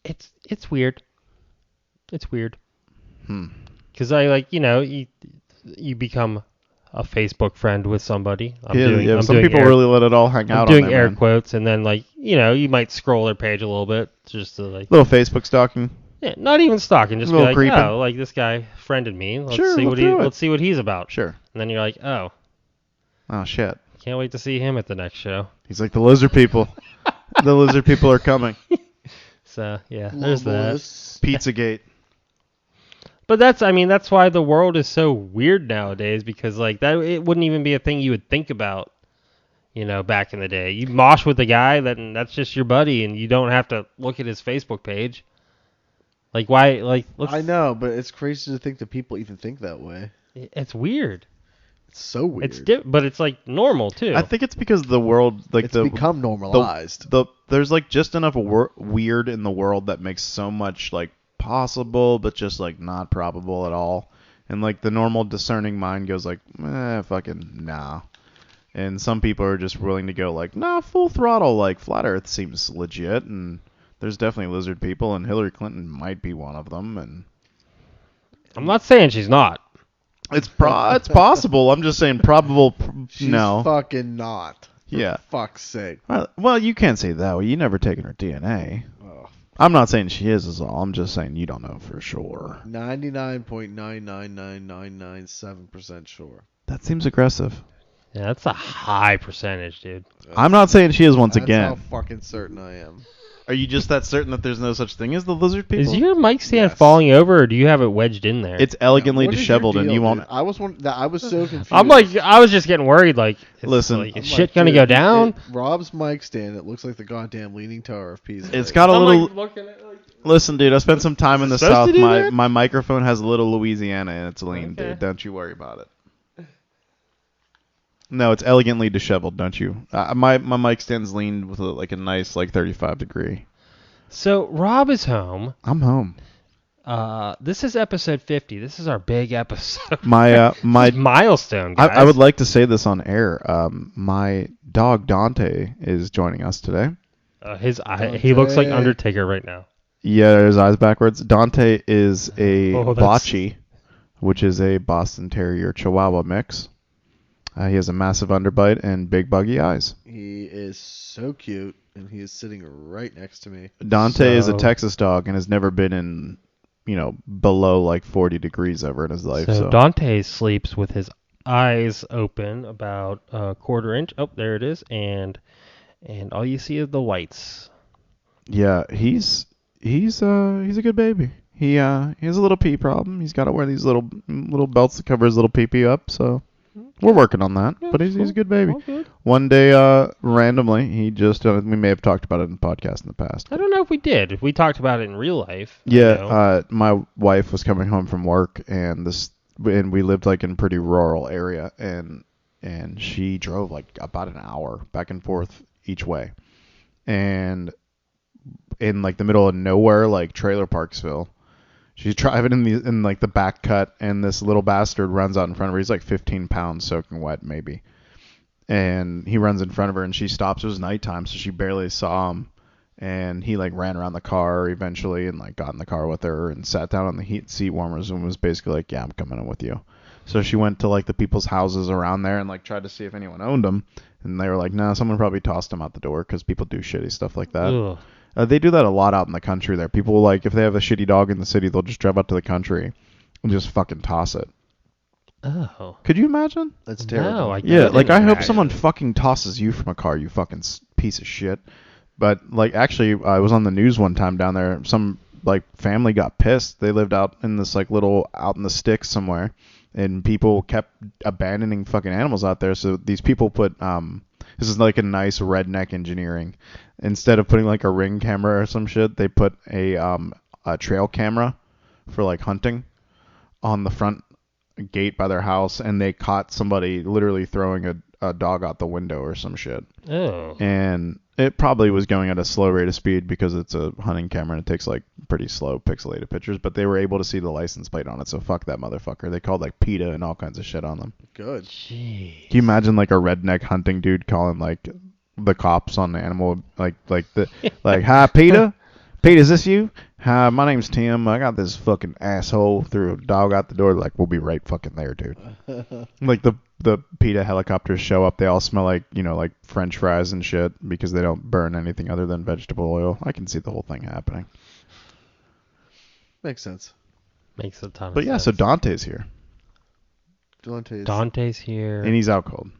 It's weird. It's weird. Hmm. Because you become a Facebook friend with somebody. I'm some doing people air, really let it all hang I'm out doing on there, air man. quotes, and then you might scroll their page a little bit just to Little Facebook stalking. yeah, not even stalking, just A be little like, creeping. oh, this guy friended me. Let's Sure, see look through it. let's see what he's about. Sure. And then you're like, oh, Oh shit. can't wait to see him at the next show. He's like the lizard people. The lizard people are coming. So yeah, there's that. Globalist. Pizzagate. But that's why the world is so weird nowadays, because that it wouldn't even be a thing you would think about, back in the day. You mosh with a guy, then that's just your buddy, and you don't have to look at his Facebook page. Why? I know, but it's crazy to think that people even think that way. It's weird. It's so weird. But it's like normal too. I think it's because the world, like it's become normalized. There's like just enough weird in the world that makes so much like possible, but just like not probable at all. And like the normal discerning mind goes like, fucking nah. And some people are just willing to go like, nah, full throttle. Like flat Earth seems legit, and there's definitely lizard people, and Hillary Clinton might be one of them. And I'm not saying she's not. it's possible. I'm just saying probable. She's no, fucking not. For fuck's sake. Well, you can't say that. Well, you never taken her DNA. Oh. I'm not saying she is all. I'm just saying you don't know for sure. 99.9999997% sure. That seems aggressive. Yeah, that's a high percentage, dude. I'm not saying she is once again. That's how fucking certain I am. Are you just that certain that there's no such thing as the lizard people? Is your mic stand Yes. falling over, or do you have it wedged in there? It's elegantly What is your disheveled, and deal, you won't. dude? I was so confused. I was just getting worried. Like, Listen, like, I'm is like, shit gonna dude, go down? Rob's mic stand. It looks like the goddamn Leaning Tower of Pisa. It's got a I'm, little. like, looking at, like, Listen, dude, I spent some time in the supposed south. to do that? My microphone has a little Louisiana in its lean, Okay. dude. Don't you worry about it. No, it's elegantly disheveled. Don't you? My mic stand's leaned with like a nice like 35 degree. So Rob is home. I'm home. This is episode 50. This is our big episode. My milestone, guys. I would like to say this on air. My dog Dante is joining us today. He looks like Undertaker right now. Yeah, his eyes backwards. Dante is a that's- Bocce, which is a Boston Terrier Chihuahua mix. He has a massive underbite and big buggy eyes. He is so cute, and he is sitting right next to me. Dante is a So- Texas dog and has never been in, below like 40 degrees ever in his life. So So Dante sleeps with his eyes open about a quarter inch. Oh, there it is, and all you see is the whites. yeah, he's a good baby. He has a little pee problem. He's got to wear these little belts to cover his little pee pee up. So we're working on that. Yeah, But he's a good baby. All good. One day, randomly, he just we may have talked about it in the podcast in the past. I don't know if we did. We talked about it in real life. Yeah, my wife was coming home from work, and we lived like in a pretty rural area, and she drove like about an hour back and forth each way, and in like the middle of nowhere, like Trailer Parksville, she's driving in like the back cut, and this little bastard runs out in front of her. He's like 15 pounds soaking wet, maybe. And he runs in front of her, and she stops. It was nighttime, so she barely saw him. And he like ran around the car eventually, and like got in the car with her and sat down on the heat seat warmers and was basically like, "Yeah, I'm coming in with you." So she went to like the people's houses around there and like tried to see if anyone owned them, and they were like, "Nah, someone probably tossed him out the door," because people do shitty stuff like that. Ugh. They do that a lot out in the country there. People, like, if they have a shitty dog in the city, they'll just drive out to the country and just fucking toss it. Oh. Could you imagine? That's terrible. No, I Yeah, couldn't like, I hope imagine. someone fucking tosses you from a car, you fucking piece of shit. But, like, actually, I was on the news one time down there. Some, like, family got pissed. They lived out in this, like, little out in the sticks somewhere. And people kept abandoning fucking animals out there. So these people put, this is like a nice redneck engineering. Instead of putting, like, a Ring camera or some shit, they put a trail camera for, like, hunting on the front gate by their house. And they caught somebody literally throwing a dog out the window or some shit. Oh. And it probably was going at a slow rate of speed because it's a hunting camera and it takes like pretty slow pixelated pictures, but they were able to see the license plate on it, so fuck that motherfucker. They called like PETA and all kinds of shit on them. Good. Jeez. Can you imagine like a redneck hunting dude calling like the cops on the animal, like hi PETA? PETA, is this you? Hi, my name's Tim. I got this fucking asshole threw a dog out the door. Like, we'll be right fucking there, dude. Like the PETA helicopters show up. They all smell like, like French fries and shit because they don't burn anything other than vegetable oil. I can see the whole thing happening. Makes sense. Makes a ton of But yeah, sense. so Dante's here. Dante's here. And he's out cold.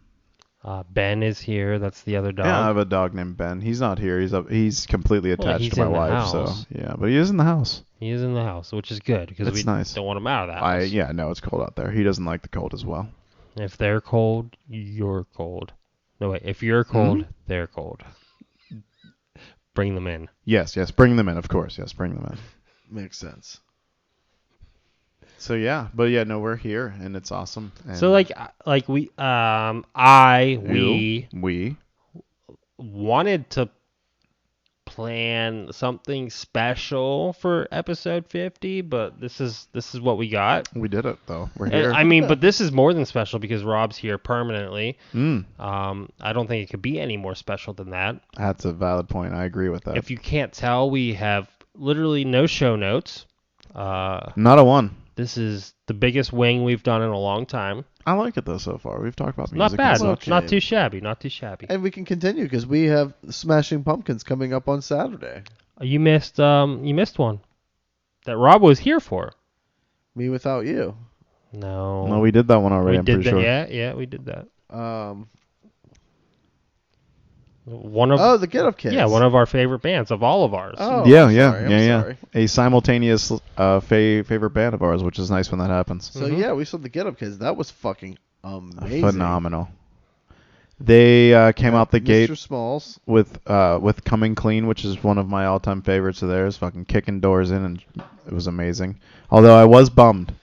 Ben is here. That's the other dog. Yeah, I have a dog named Ben. He's not here. He's completely attached he's to my in the wife. house. So yeah, but he is in the house. He is in the house, which is good because That's we nice. don't want him out of the house. Yeah, no, it's cold out there. He doesn't like the cold as well. If they're cold, you're cold. No, wait. If you're cold, they're cold. Bring them in. Yes, bring them in, of course. Yes, bring them in. Makes sense. So yeah, but yeah, no, we're here and it's awesome. And So we we wanted to plan something special for episode 50, but this is what we got. did it though. We're And, here. I mean, but this is more than special because Rob's here permanently. Mm, I don't think it could be any more special than that. that's a valid point. I agree with that. If you can't tell, we have literally no show notes. Not a one. This is the biggest wing we've done in a long time. I like it though so far. We've talked about music. Not bad. And Okay. Not too shabby. Not too shabby. And we can continue because we have Smashing Pumpkins coming up on Saturday. You missed one that Rob was here for. Me Without You. No. No, we did that one already. We I'm did pretty that. sure. Yeah, we did that. One of The Get Up Kids. one of our favorite bands of all of ours. Oh, Yeah, I'm yeah, sorry, I'm yeah. sorry. A simultaneous favorite band of ours, which is nice when that happens. So yeah, we saw the Get Up Kids. That was fucking amazing. Phenomenal. They came out the gate Mr. Smalls. with Coming Clean, which is one of my all-time favorites of theirs, fucking kicking doors in, and it was amazing. Although I was bummed,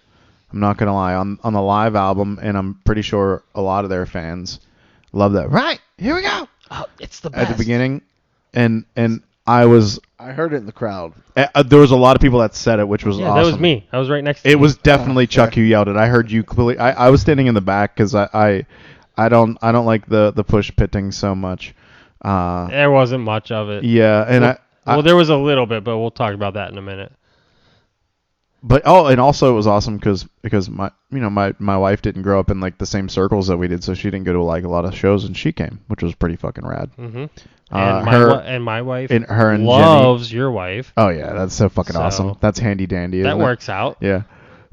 I'm not gonna lie, on the live album, and I'm pretty sure a lot of their fans love that. Right, here we go. Oh, it's the best. At the beginning, and I was I heard it in the crowd. there was a lot of people that said it, which was Yeah, awesome. that was me. I was right next to It you. was definitely Chuck okay. who yelled it. I heard you clearly. I was standing in the back because I don't like the push pitting so much. There wasn't much of it. Yeah, and Well, there was a little bit, but we'll talk about that in a minute. but and also it was awesome because my wife didn't grow up in like the same circles that we did, so she didn't go to like a lot of shows, and she came, which was pretty fucking rad. Mm-hmm. Her And my wife and her and loves your wife. Oh yeah, that's so fucking So, awesome. That's handy dandy. That isn't it? works out. Yeah,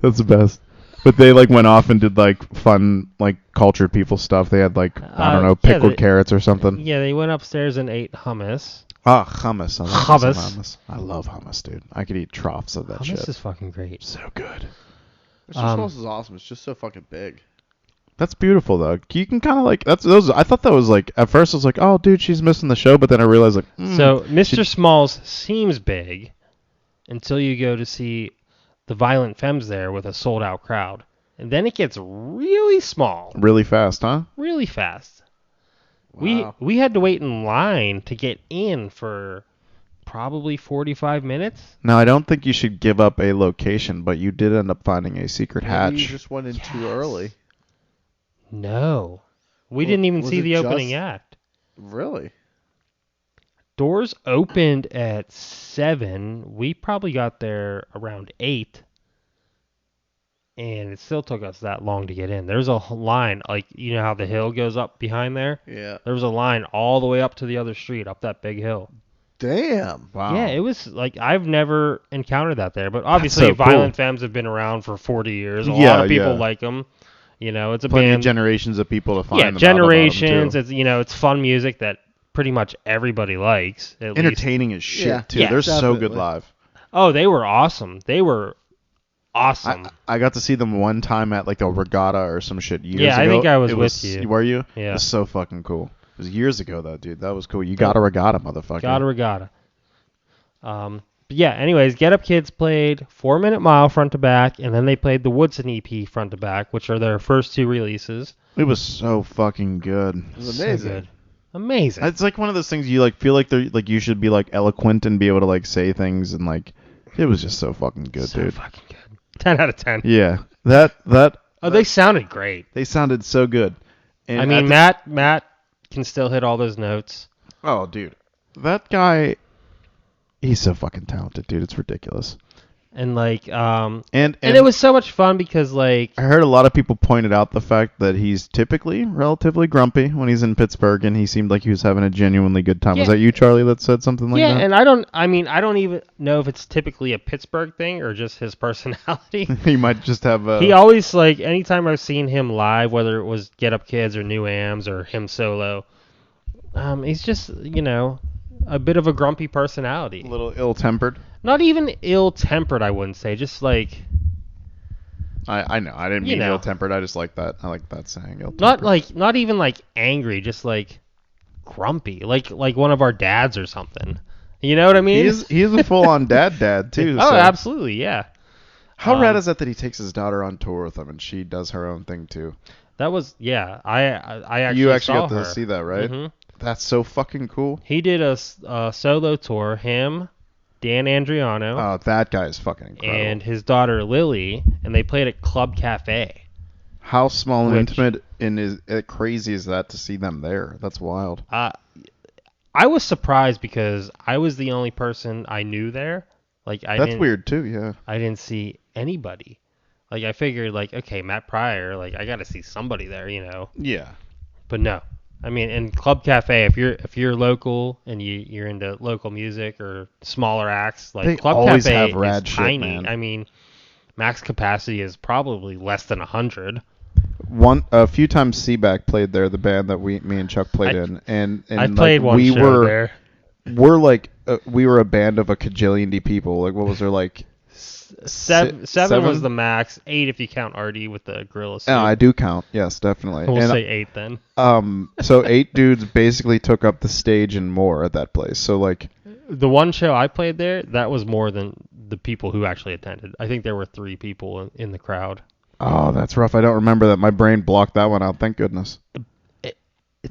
that's the best. But they like went off and did like fun like cultured people stuff. They had like I don't know pickled carrots or something. Yeah, they went upstairs and ate hummus. Ah, hummus. I love me some Hummus. hummus. I love hummus, dude. I could eat troughs of that Hummus shit. is fucking great. So good. Mr. Smalls is awesome. It's just so fucking big. That's beautiful though. You can kind of like those. I thought that was like at first I was like, oh dude, she's missing the show, but then I realized like, So Mr. Smalls seems big until you go to see the Violent Femmes there with a sold out crowd. And then it gets really small, really fast, huh? really fast. Wow. We had to wait in line to get in for probably 45 minutes. Now I don't think you should give up a location, but you did end up finding a secret Maybe hatch. you just went in too early. No. We Well, didn't even was see it the opening just- act. Really? Doors opened at 7. We probably got there around 8. And it still took us that long to get in. There's a line, like, you know how the hill goes up behind there? Yeah. There was a line all the way up to the other street, up that big hill. Damn. Wow. Yeah, it was like, I've never encountered that there. But obviously, so cool. Violent Femmes have been around for 40 years. A Yeah, lot of people yeah. like them. You know, it's a Plenty of band. generations of people to find. Yeah, them out about 'em, generations. too. It's, you know, it's fun music that pretty much everybody likes. At least. Entertaining as shit Yeah. too. Yeah, They're so good definitely. live. Oh, they were awesome. They were awesome. I got to see them one time at like a regatta or some shit years Yeah, ago. I think I was It with you. Were you? Yeah. It was so fucking cool. It was years ago though, dude. That was cool. You got a regatta, motherfucker. Got a regatta. But yeah, anyways, Get Up Kids played 4 Minute Mile front to back, and then they played the Woodson EP front to back, which are their first 2 releases. It was so fucking good. It was So amazing. good. Amazing. It's like one of those things you like feel like they're like you should be like eloquent and be able to like say things and like it was just so fucking good, so dude. fucking good. 10 out of 10. Yeah. That Oh, they sounded great. they sounded so good. And I at mean, the- Matt can still hit all those notes. Oh, dude. That guy he's so fucking talented, dude. It's ridiculous. And like, And it was so much fun because like, I heard a lot of people pointed out the fact that he's typically relatively grumpy when he's in Pittsburgh, and he seemed like he was having a genuinely good time. Was Yeah. that you, Charlie, that said something like yeah, that? and I don't even know if it's typically a Pittsburgh thing or just his personality. He might just have a... He always, like, anytime I've seen him live, whether it was Get Up Kids or New Ams or him solo, he's just, you know, a bit of a grumpy personality. a little ill-tempered. Not even ill-tempered, I wouldn't say. Just like, I know. I didn't You mean know. ill-tempered. I just like that. I like that saying. not even like angry, just like grumpy, like one of our dads or something. You know what I mean? He is a full-on dad too. Oh, so. absolutely, yeah. How rad is that he takes his daughter on tour with him and she does her own thing too? That was I actually You actually saw got to her. see that, right? hmm That's so fucking cool. He did a solo tour. Him, Dan Andriano, Oh, that guy is fucking incredible. and his daughter Lily, and they played at Club Cafe. How small and Which- intimate and crazy is that to see them there? That's wild. I was surprised because I was the only person I knew there. Like That's weird too, yeah. I didn't see anybody. Like I figured, like okay, Matt Pryor. Like I got to see somebody there, you know. Yeah. But no, I mean, in Club Cafe, if you're local and you're into local music or smaller acts, like They Club always Cafe have rad is shit, tiny. man. I mean, max capacity is probably less than 100. A few times Seaback played there, the band that me and Chuck played in, and I like, played one we show were there. we were a band of a cajillion people. Like what was there like? Seven seven? was the max. 8 if you count Artie with the gorilla suit. No, I do count. Yes, definitely. We'll And, say 8 then. so 8 dudes basically took up the stage and more at that place. So like, The one show I played there, that was more than the people who actually attended. I think there were 3 people in the crowd. oh, that's rough. I don't remember that. My brain blocked that one out. Thank goodness.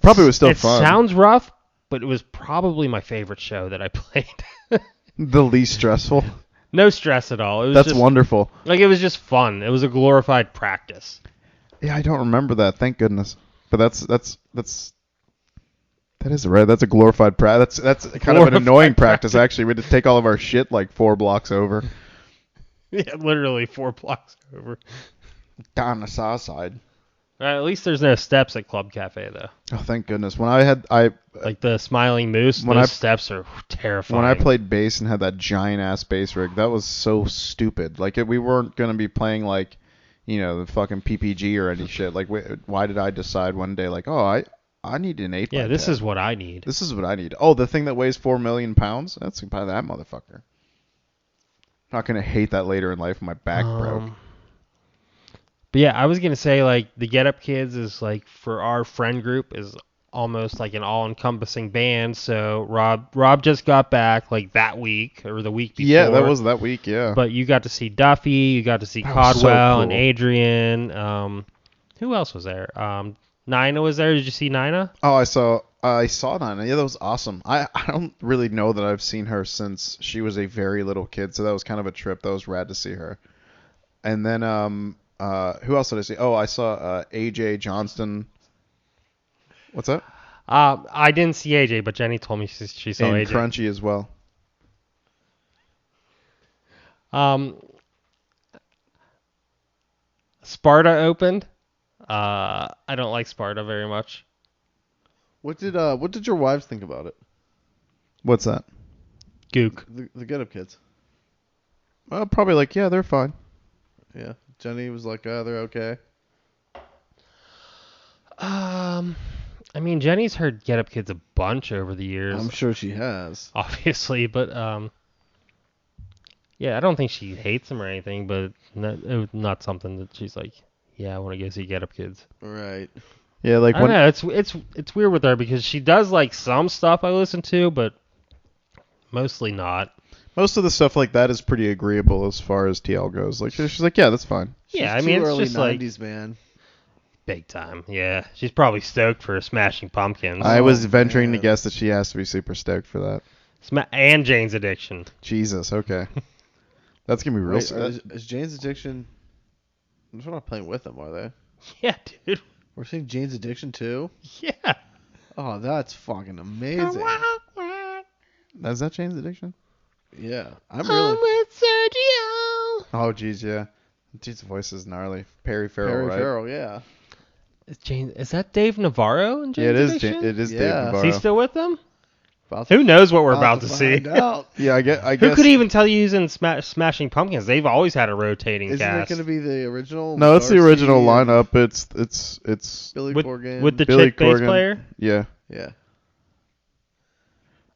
Probably was still it fun. Sounds rough, but it was probably my favorite show that I played. The least stressful. No stress at all. It was That's just, wonderful. Like it was just fun. It was a glorified practice. Yeah, I don't remember that. Thank goodness. But that is right. That's a glorified practice. That's kind of an annoying practice actually. We had to take all of our shit like 4 blocks over. Yeah, literally 4 blocks over. Down the south side. At least there's no steps at Club Cafe though. Oh, thank goodness. When I Like the Smiling Moose, When those I- steps are terrifying. when I played bass and had that giant ass bass rig, that was so stupid. Like we weren't gonna be playing like, you know, the fucking PPG or any shit. Like why did I decide one day like, oh, I need an 8x10. Yeah, this is what I need. This is what I need. Oh, the thing that weighs 4 million pounds? That's by that motherfucker. Not gonna hate that later in life when my back broke. But yeah, I was gonna say like the Get Up Kids is like for our friend group is almost like an all-encompassing band. So Rob just got back like that week or the week before. Yeah, that was that week. Yeah. But you got to see Duffy, you got to see That was so Codwell cool. and Adrian. Who else was there? Nina was there. Did you see Nina? Oh, I saw that. Yeah, that was awesome. I don't really know that I've seen her since she was a very little kid, so that was kind of a trip. That was rad to see her. And then who else did I see? Oh, I saw AJ Johnston. What's that? I didn't see AJ, but Jenny told me she saw And AJ. Crunchy as well. Sparta opened. I don't like Sparta very much. What did your wives think about it? What's that? Gook. The Get Up Kids. Probably like, yeah, they're fine. Yeah. Jenny was like, they're okay. I mean, Jenny's heard Get Up Kids a bunch over the years, I'm sure she has. obviously, but yeah, I don't think she hates them or anything, but not something that she's like, yeah, I want to go see Get Up Kids. Right. Yeah, like I don't know, it's weird with her because she does like some stuff I listen to, but mostly not. most of the stuff like that is pretty agreeable as far as TL goes. Like she's like, yeah, that's fine. Yeah, I She's mean, too it's early just like 90s, man. big time. Yeah, she's probably stoked for Smashing Pumpkins. I was venturing to man. guess that she has to be super stoked for that. And Jane's Addiction. Jesus, okay. That's gonna be real. Wait, is Jane's Addiction... We're not playing with them, are they? Yeah, dude. We're seeing Jane's Addiction too? Yeah. Oh, that's fucking amazing. Is that Jane's Addiction? Yeah. I'm really... with Sergio. Oh, jeez, yeah. Dude's voice is gnarly. Perry Farrell, right? Farrell, yeah. Is that Dave Navarro in Jane's Yeah, it is. Addiction? It is Yeah. Dave Is Navarro. Is he still with them? About Who knows what we're about to see? find out. Yeah, I guess. Who could even tell you he's in Smashing Pumpkins? They've always had a rotating Isn't it cast. going to be the original? No, it's the Darcy original and lineup. It's Billy with, Corgan. with the Billy chick bass Corgan. player? yeah. Yeah.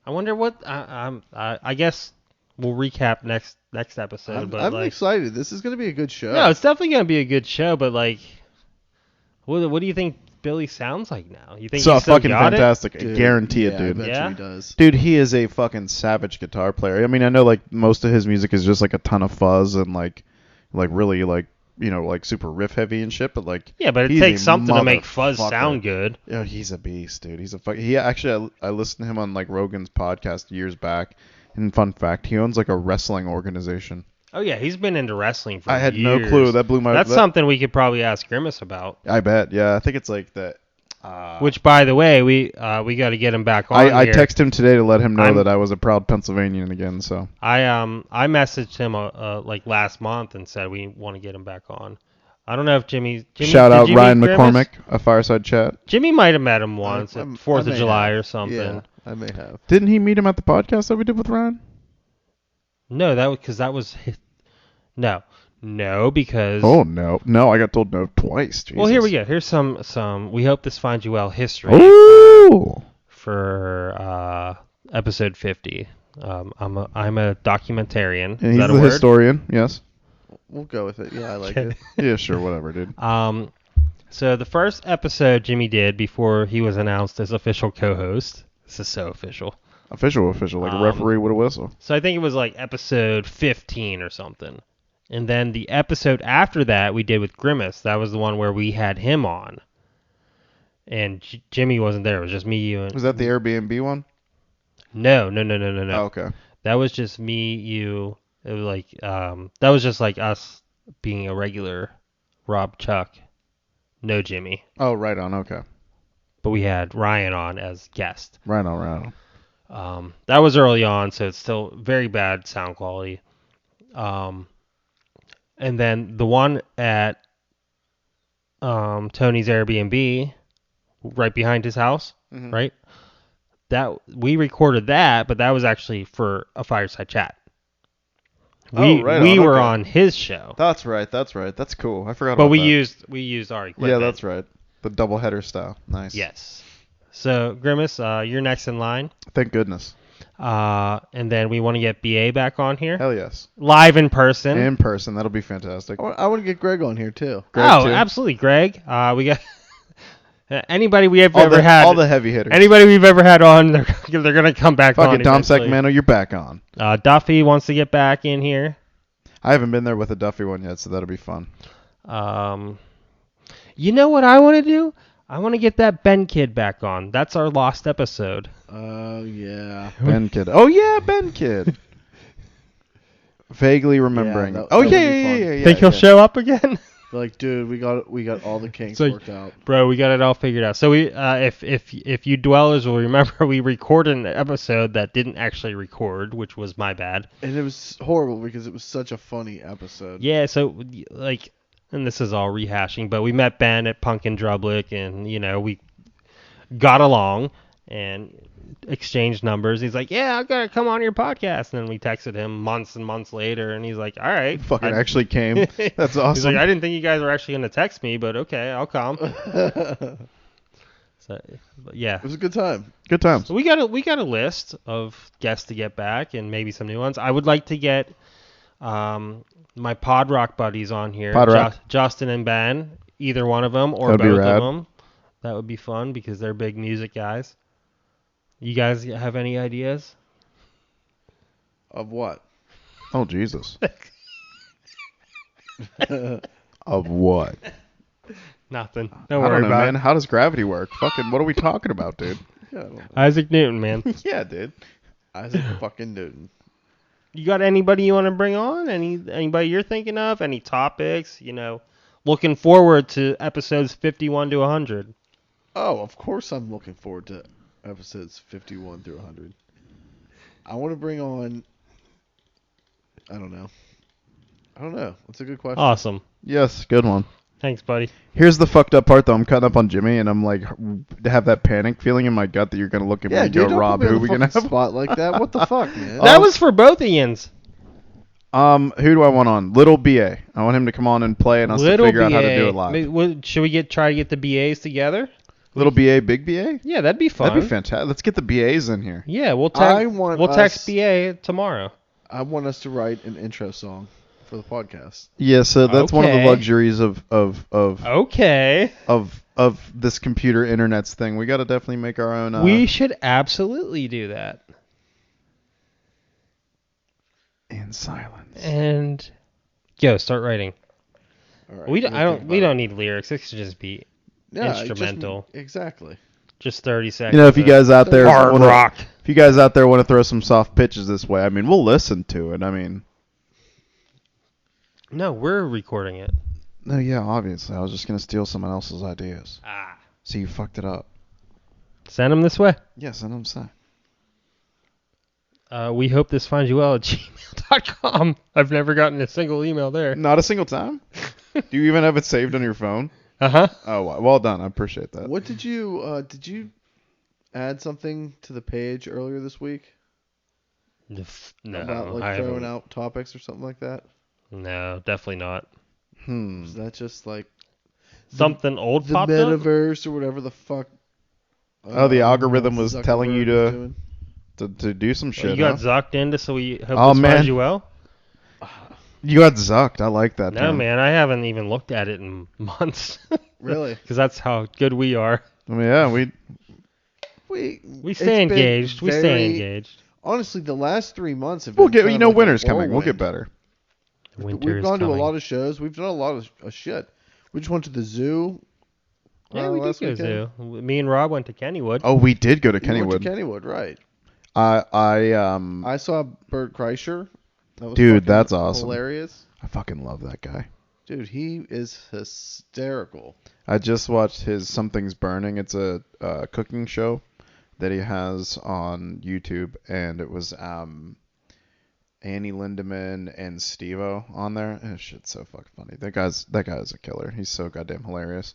I wonder what... I guess we'll recap next episode. I'm excited. This is going to be a good show. No, it's definitely going to be a good show, but like... What do you think Billy sounds like now? You think So he's still fucking got fantastic. I Dude, guarantee yeah, it, dude. I bet Yeah? you he does. Dude, he is a fucking savage guitar player. I mean, I know like most of his music is just like a ton of fuzz and like, like really like like super riff heavy and shit. But like Yeah, but it he's takes a something to make fuzz motherfucker. sound good. Yeah, he's a beast, dude. He's a fuck. He actually, I listened to him on like Rogan's podcast years back. And fun fact, he owns like a wrestling organization. Oh yeah, he's been into wrestling for I had years. no clue. That blew my. That's something we could probably ask Grimace about. I bet. Yeah, I think it's like that. Which, by the way, we got to get him back on. I here. texted him today to let him know that I was a proud Pennsylvanian again. So I messaged him like last month and said we want to get him back on. I don't know if Jimmy shout out did you Ryan meet Grimace? McCormick, a Fireside Chat. Jimmy might have met him once at 4th of July have. or something. Yeah, I may have. Didn't he meet him at the podcast that we did with Ryan? No, that was his, no because Oh no! I got told no twice. Jesus. well, here we go. Here's some. We hope this finds you well. History Ooh. for episode 50. I'm a documentarian. And Is he's that a the word? historian. Yes. We'll go with it. Yeah, I like it. Yeah, sure, whatever, dude. So the first episode Jimmy did before he was announced as official co-host. This is so official. Official, like a referee with a whistle. So I think it was like episode 15 or something. And then the episode after that we did with Grimace. That was the one where we had him on. And Jimmy wasn't there. It was just me, you, and... Was that the Airbnb one? No. Oh, okay. That was just me, you. It was like, that was just like us being a regular Rob Chuck. No Jimmy. Oh, right on. Okay. But we had Ryan on as guest. Right on. That was early on, so it's still very bad sound quality. And then the one at Tony's Airbnb, right behind his house, right? That we recorded that, but that was actually for a Fireside Chat. We were on his show. That's right. That's cool. I forgot but about we that. we used our equipment. Yeah, that's right. The double header style. Nice. Yes. So Grimace, you're next in line. Thank goodness. And then we want to get BA back on here. Hell yes. Live in person. In person. That'll be fantastic. I want to get Greg on here too. Greg, too. Absolutely. Greg. We got anybody we have all ever had. All the heavy hitters. Anybody we've ever had on, they're gonna come back on. Fucking Dom Sacramento, you're back on. Duffy wants to get back in here. I haven't been there with a Duffy one yet, so that'll be fun. You know what I want to do? I want to get that Ben Kid back on. That's our lost episode. Oh, yeah. Ben Kid. Oh, yeah, Ben Kid. Vaguely remembering. Yeah, yeah. Think he'll show up again? Like, dude, we got all the kinks like, worked out. Bro, we got it all figured out. So we, if you dwellers will remember, we recorded an episode that didn't actually record, which was my bad. And it was horrible because it was such a funny episode. Yeah, so like, and this is all rehashing, but we met Ben at Pumpkin Drublick, and we got along and exchanged numbers. He's like, "Yeah, I gotta come on your podcast." And then we texted him months and months later, and he's like, "All right." Fucking actually came. That's awesome. He's like, "I didn't think you guys were actually gonna text me, but okay, I'll come." So, yeah, It was a good time. Good times. so we got a list of guests to get back, and maybe some new ones. I would like to get my Pod Rock buddies on here, Pod Rock. Justin and Ben, either one of them or That'd be both rad. of them. That would be fun because they're big music guys. You guys have any ideas? Of what? Oh, Jesus. Of what? Nothing. Don't I worry don't know, about man. it. How does gravity work? Fucking, what are we talking about, dude? Yeah, I don't know. Isaac Newton, man. Yeah, dude. Isaac fucking Newton. You got anybody you want to bring on? Anybody you're thinking of? Any topics? Looking forward to episodes 51 to 100. Oh, of course I'm looking forward to episodes 51 through 100. I want to bring on... I don't know. That's a good question. Awesome. Yes, good one. Thanks, buddy. Here's the fucked up part, though. I'm cutting up on Jimmy, and I'm like, have that panic feeling in my gut that you're going to look at me and go, don't Rob, put me who on we the going to fucking have? spot like that. What the fuck, man? That was for both Ians. Who do I want on? Little BA. I want him to come on and play and us to figure out how to do it live. Should we try to get the BAs together? Little BA, big BA? Yeah, that'd be fun. That'd be fantastic. Let's get the BAs in here. Yeah, we'll I text BA tomorrow. I want us to write an intro song for the podcast. Yeah, so that's one of the Okay. luxuries of Okay. this computer internets thing. We got to definitely make our own. We should absolutely do that. In silence. And Go, start writing. All right, We let don't, me I think don't we about don't need lyrics. It should just be Yeah, instrumental. Exactly. Just 30 seconds. You know, if you guys out there hard wanna, rock. if you guys out there want to throw some soft pitches this way, I mean, we'll listen to it. I mean, No, we're recording it. no, yeah, obviously, I was just gonna steal someone else's ideas. Ah. So you fucked it up. Send them this way. Yes, and I'm saying. We hope this finds you well at gmail.com. I've never gotten a single email there. Not a single time. Do you even have it saved on your phone? Uh-huh. Oh, well done. I appreciate that. What did you add something to the page earlier this week No, about like I throwing haven't. out topics or something like that? No, definitely not. Is that just like Something old the popped up? metaverse or whatever the fuck? Oh, the algorithm was Zuckerberg telling you was doing? to do some shit. You got huh? zucked into, so we hope Oh, this man. finds you well? You got zucked. I like that. No, term. man, I haven't even looked at it in months. Really? Because that's how good we are. I mean, yeah, we. We it's stay been engaged. We stay very- engaged. Honestly, the last 3 months have We'll been get. kind You of know, like a winter's coming. We'll get whirlwind. better. Winter We've is gone coming. to a lot of shows. We've done a lot of shit. We just went to the zoo. Yeah, we did last go weekend. zoo. Me and Rob went to Kennywood. Oh, we did go to You went to Kennywood. Kennywood, right? I I saw Bert Kreischer. That was Dude, fucking that's awesome. Hilarious. I fucking love that guy. Dude, he is hysterical. I just watched his Something's Burning. It's a cooking show that he has on YouTube, and it was Annie Lindemann and Steve-O on there. And shit's so fucking funny. That guy is a killer. He's so goddamn hilarious.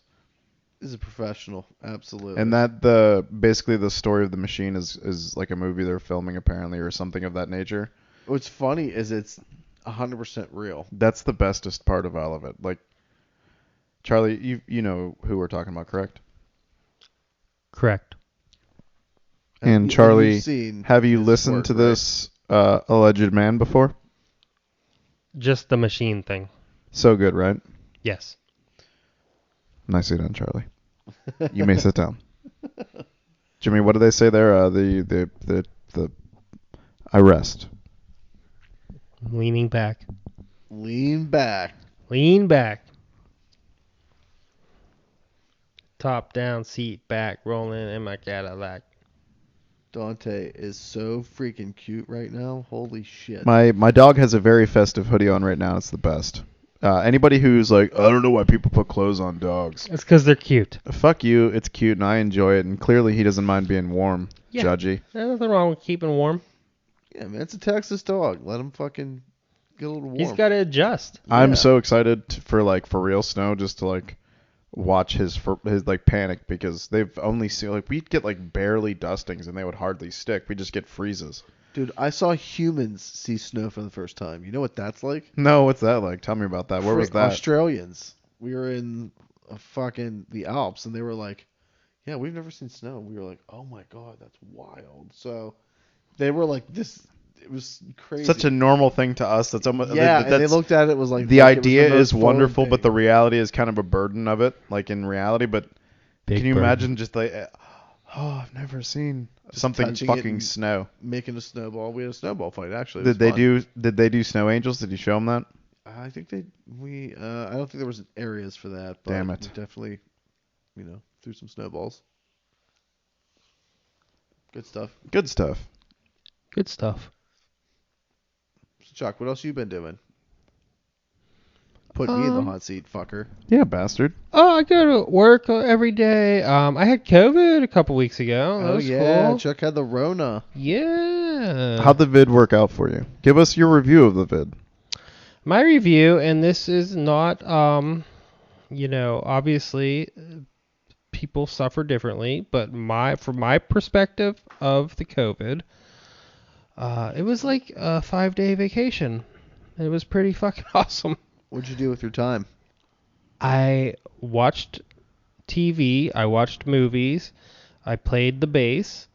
He's a professional, absolutely. And that basically the story of the machine is like a movie they're filming apparently or something of that nature. What's funny is it's 100% real. That's the bestest part of all of it. Like Charlie, you know who we're talking about, correct? Correct. And Charlie, you've seen have you his listened work, to right? this alleged man before? Just the machine thing. So good, right? Yes. Nicely done, Charlie. You may sit down. Jimmy, what do they say there? The I rest. Leaning back. Lean back. Lean back. Top down, seat back, rolling in my Cadillac. Dante is so freaking cute right now. Holy shit. My dog has a very festive hoodie on right now. It's the best. Anybody who's like, I don't know why people put clothes on dogs. It's because they're cute. Fuck you. It's cute and I enjoy it. And clearly he doesn't mind being warm. Yeah. Judgy. There's nothing wrong with keeping warm. Yeah, man, it's a Texas dog. Let him fucking get a little warm. He's got to adjust. I'm Yeah. so excited for real snow just to watch his panic because they've only seen we'd get barely dustings and they would hardly stick. We just get freezes. Dude, I saw humans see snow for the first time. You know what that's like? No, what's that like? Tell me about that. Where was Frick, that? Australians. We were in the Alps, and they were like, "Yeah, we've never seen snow." We were like, "Oh my god, that's wild!" So they were like, "This." It was crazy. Such a normal thing to us. That's almost yeah. And they looked at it was like the like it was idea most is foreign wonderful, thing. but the reality is kind of a burden of it. Like in reality, but Big can you burden. imagine just I've never seen Just something touching it fucking and- snow. making a snowball. We had a snowball fight actually. It Did they was fun. do snow angels? Did you show them that? I think I don't think there was areas for that. But Damn it. We definitely, threw some snowballs. Good stuff. Good stuff. Good stuff. So Chuck, what else you been doing? Put me in the hot seat, fucker. Yeah, bastard. Oh, I go to work every day. I had COVID a couple weeks ago. That was cool. Chuck had the Rona. Yeah. How'd the vid work out for you? Give us your review of the vid. My review, and this is not, obviously people suffer differently, but from my perspective of the COVID, it was like a 5-day vacation. It was pretty fucking awesome. What'd you do with your time? I watched TV, I watched movies, I played the bass,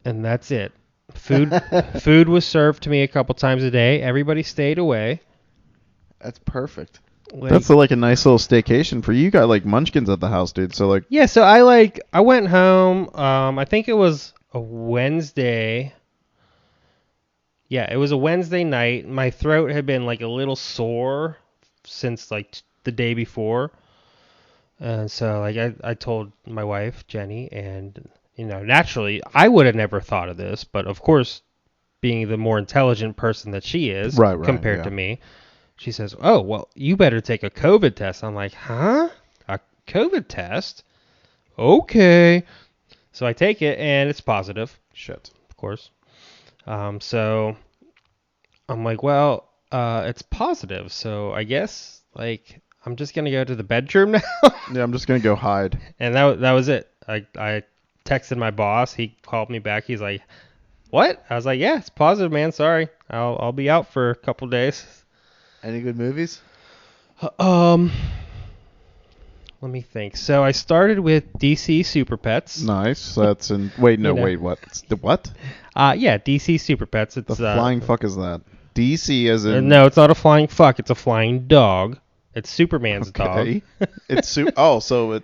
and that's it. Food was served to me a couple times a day. Everybody stayed away. That's perfect. That's a nice little staycation for you. You got munchkins at the house, dude. So yeah, so I went home. I think it was a Wednesday. Yeah, it was a Wednesday night. My throat had been like a little sore since like the day before. And so like I told my wife, Jenny, and naturally I would have never thought of this, but of course, being the more intelligent person that she is Right, compared yeah. to me, she says, "Oh, well, you better take a COVID test." I'm like, "Huh? A COVID test? Okay." So I take it and it's positive, Shit. of course. So I'm like, "Well, it's positive. So I guess like I'm just going to go to the bedroom now." Yeah, I'm just gonna go hide. And that was it. I texted my boss. He called me back. He's like, "What?" I was like, "Yeah, it's positive, man. Sorry. I'll be out for a couple days." Any good movies? Um, Let me think. So I started with DC Super Pets. Nice. That's in. Wait, no, You know. wait. What? It's the what? Yeah, DC Super Pets. The It's flying fuck is that? DC as in. no, it's not a flying fuck. It's a flying dog. It's Superman's dog. Okay. It's oh, so it.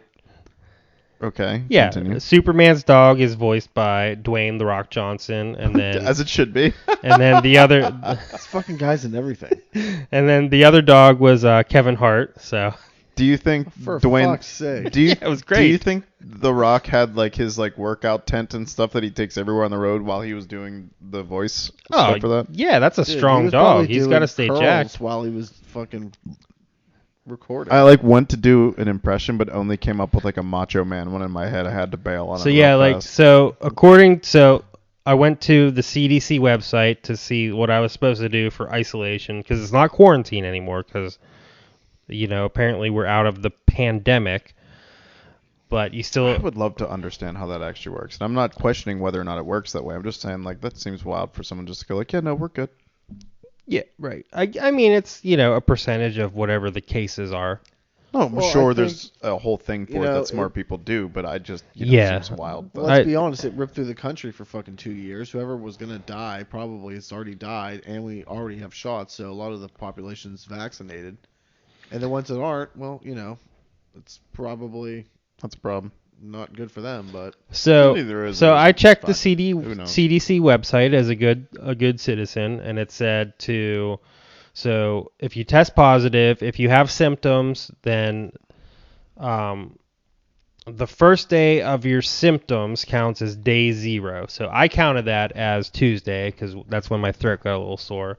Okay. Yeah, Continue. Superman's dog is voiced by Dwayne the Rock Johnson, and then As it should be. and then the other This fucking guy's in everything. and then the other dog was Kevin Hart. So Do you think For Dwayne? fuck's sake. Do you? it was Do you great. think The Rock had like his like workout tent and stuff that he takes everywhere on the road while he was doing the voice stuff for that? Yeah, that's a Dude, he strong was dog. probably He's doing got to stay curls jacked. while he was fucking recording. I like went to do an impression, but only came up with like a Macho Man one in my head. I had to bail on So it. yeah, real like fast. so I went to the CDC website to see what I was supposed to do for isolation because it's not quarantine anymore because apparently we're out of the pandemic, but you I still would love to understand how that actually works. And I'm not questioning whether or not it works that way. I'm just saying like that seems wild for someone just to go like, yeah, no, we're good. yeah, right. I mean it's a percentage of whatever the cases are. No, I'm Well, sure I there's a whole thing for you it know, that smart people do, but I just Yeah. it seems wild. Well, That- let's be honest, it ripped through the country for fucking 2 years. Whoever was gonna die probably has already died, and we already have shots, so a lot of the population's vaccinated. And the ones that aren't, well, it's probably That's a problem. not good for them, but Neither is So it. I checked the Fine. Who knows? CDC website as a good citizen, and it said so if you test positive, if you have symptoms, then the first day of your symptoms counts as day 0. So I counted that as Tuesday because that's when my throat got a little sore.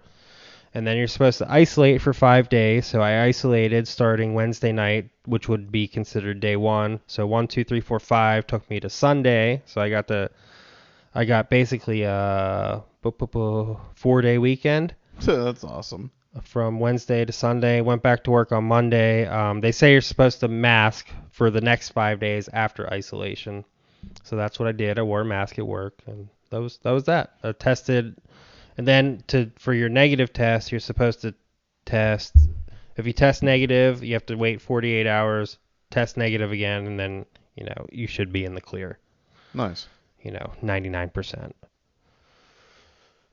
And then you're supposed to isolate for 5 days. So I isolated starting Wednesday night, which would be considered day 1. So 1, 2, 3, 4, 5 took me to Sunday. So I got basically a 4-day weekend That's awesome. from Wednesday to Sunday. Went back to work on Monday. They say you're supposed to mask for the next 5 days after isolation. So that's what I did. I wore a mask at work, and that was that. I tested. And then for your negative test, you're supposed to test. If you test negative, you have to wait 48 hours, test negative again, and then, you should be in the clear. Nice. 99%.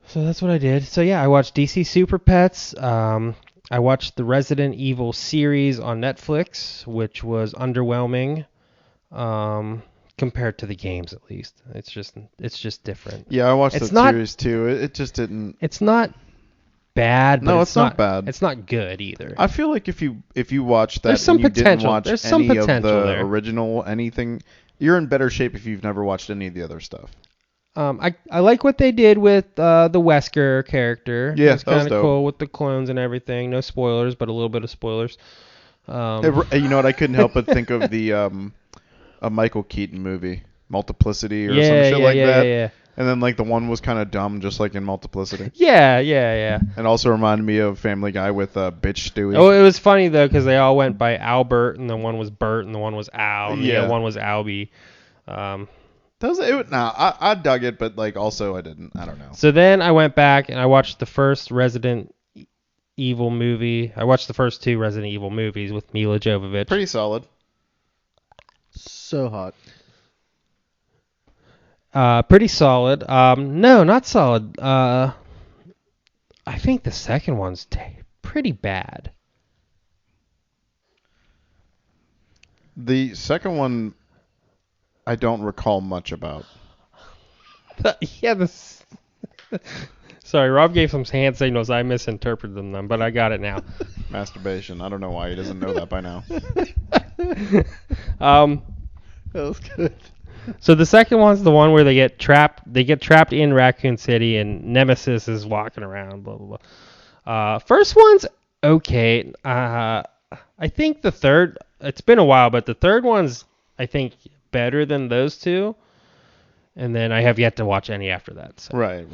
So that's what I did. So yeah, I watched DC Super Pets. I watched the Resident Evil series on Netflix, which was underwhelming. Compared to the games, at least. It's just different. Yeah, I watched It's the not- series too. It just didn't. It's not bad, but No, it's not bad. It's not good either. I feel like if you watch that There's some and you didn't potential. watch There's some any of potential the there. original anything, you're in better shape if you've never watched any of the other stuff. I like what they did with the Wesker character. Yeah, it's that was kind of dope. cool with the clones and everything. No spoilers, but a little bit of spoilers. You know what? I couldn't help but think of the a Michael Keaton movie, Multiplicity or some shit like that. Yeah. And then like the one was kind of dumb, just like in Multiplicity. Yeah. And also reminded me of Family Guy with Bitch Stewie. Oh, it was funny though because they all went by Albert, and the one was Bert, and the one was Al, and the Yeah. other one was Albie. I dug it, but like also I didn't. I don't know. So then I went back and I watched the first Resident Evil movie. I watched the first 2 Resident Evil movies with Mila Jovovich. Pretty solid. so hot. Pretty solid. No, not solid. I think the second one's pretty bad. The second one, I don't recall much about. Yeah, Sorry, Rob gave some hand signals. I misinterpreted them, but I got it now. Masturbation. I don't know why he doesn't know that by now. That was good. So the second one's the one where they get trapped. They get trapped in Raccoon City, and Nemesis is walking around. Blah blah blah. First one's okay. I think the third. It's been a while, but the third one's I think better than those two. And then I have yet to watch any after that. So. Right.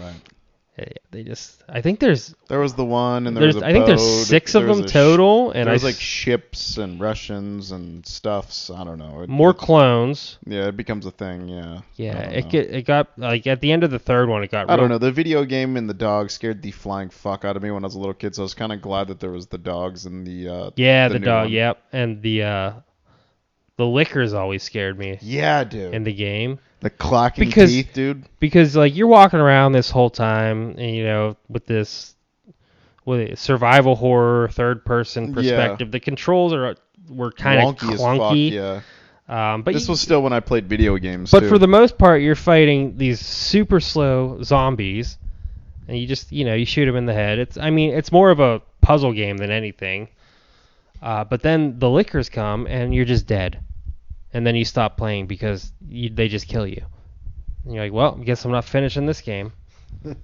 Yeah, they just. I think there was the one, and there was a I think there's boat, 6 of them total, and there's like ships and Russians and stuffs. I don't know. More clones. Yeah, it becomes a thing. Yeah. Yeah, it got like at the end of the third one, it got. I don't know. The video game and the dog scared the flying fuck out of me when I was a little kid. So I was kind of glad that there was the dogs and the. Yeah, the the new dog. one. Yep, and the lickers always scared me. Yeah, dude. In the game. The clacking teeth, dude. Because like you're walking around this whole time, and with this survival horror third person perspective, the controls were kind of clunky. As fuck, yeah. But this was still when I played video games. But for the most part, you're fighting these super slow zombies, and you just you shoot them in the head. It's more of a puzzle game than anything. But then the lickers come, and you're just dead. And then you stop playing because they just kill you. And you're like, well, I guess I'm not finishing this game.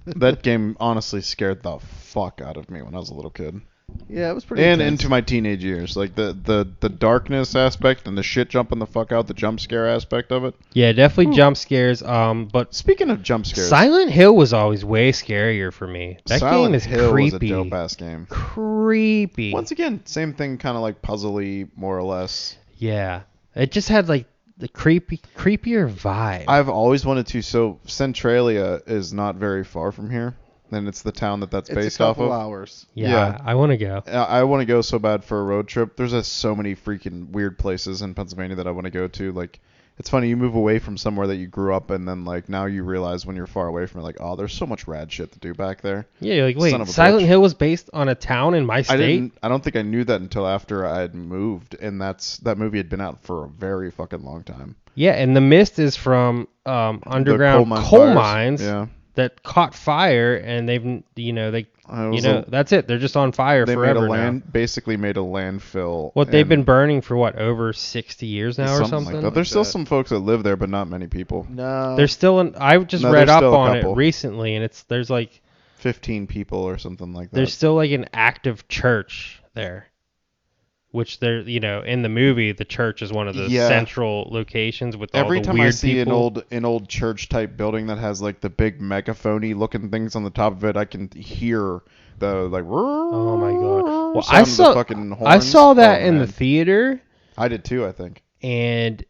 That game honestly scared the fuck out of me when I was a little kid. Yeah, it was pretty And intense. into my teenage years. Like the darkness aspect and the shit jumping the fuck out, the jump scare aspect of it. Yeah, definitely jump scares. But speaking of jump scares, Silent Hill was always way scarier for me. That Silent game is Hill creepy. was a dope ass game. Creepy. Once again, same thing, kind of like puzzly, more or less. Yeah. It just had like the creepier vibe. I've always wanted to. So Centralia is not very far from here, and it's the town that's based off of. It's a couple hours. Yeah, I want to go. I want to go so bad for a road trip. There's so many freaking weird places in Pennsylvania that I want to go to. Like, it's funny, you move away from somewhere that you grew up, and then like now you realize when you're far away from it, like, oh, there's so much rad shit to do back there. Yeah, you're like, wait, Son of a Silent bitch. Hill was based on a town in my state? I don't think I knew that until after I had moved, and that movie had been out for a very fucking long time. Yeah, and The Mist is from underground coal mines that caught fire, and that's it. They're just on fire forever now. Basically made a landfill. They've been burning for over 60 years now or something? Like that. There's still some folks that live there, but not many people. No. There's still I just read up on it recently, and there's like 15 people or something like that. There's still like an active church there. Which in the movie, the church is one of the central locations with all the weird people. Every time I see an old church type building that has like the big megaphone-y looking things on the top of it, I can hear the like. Oh my god! Well, I saw that in the theater. I did too, I think. And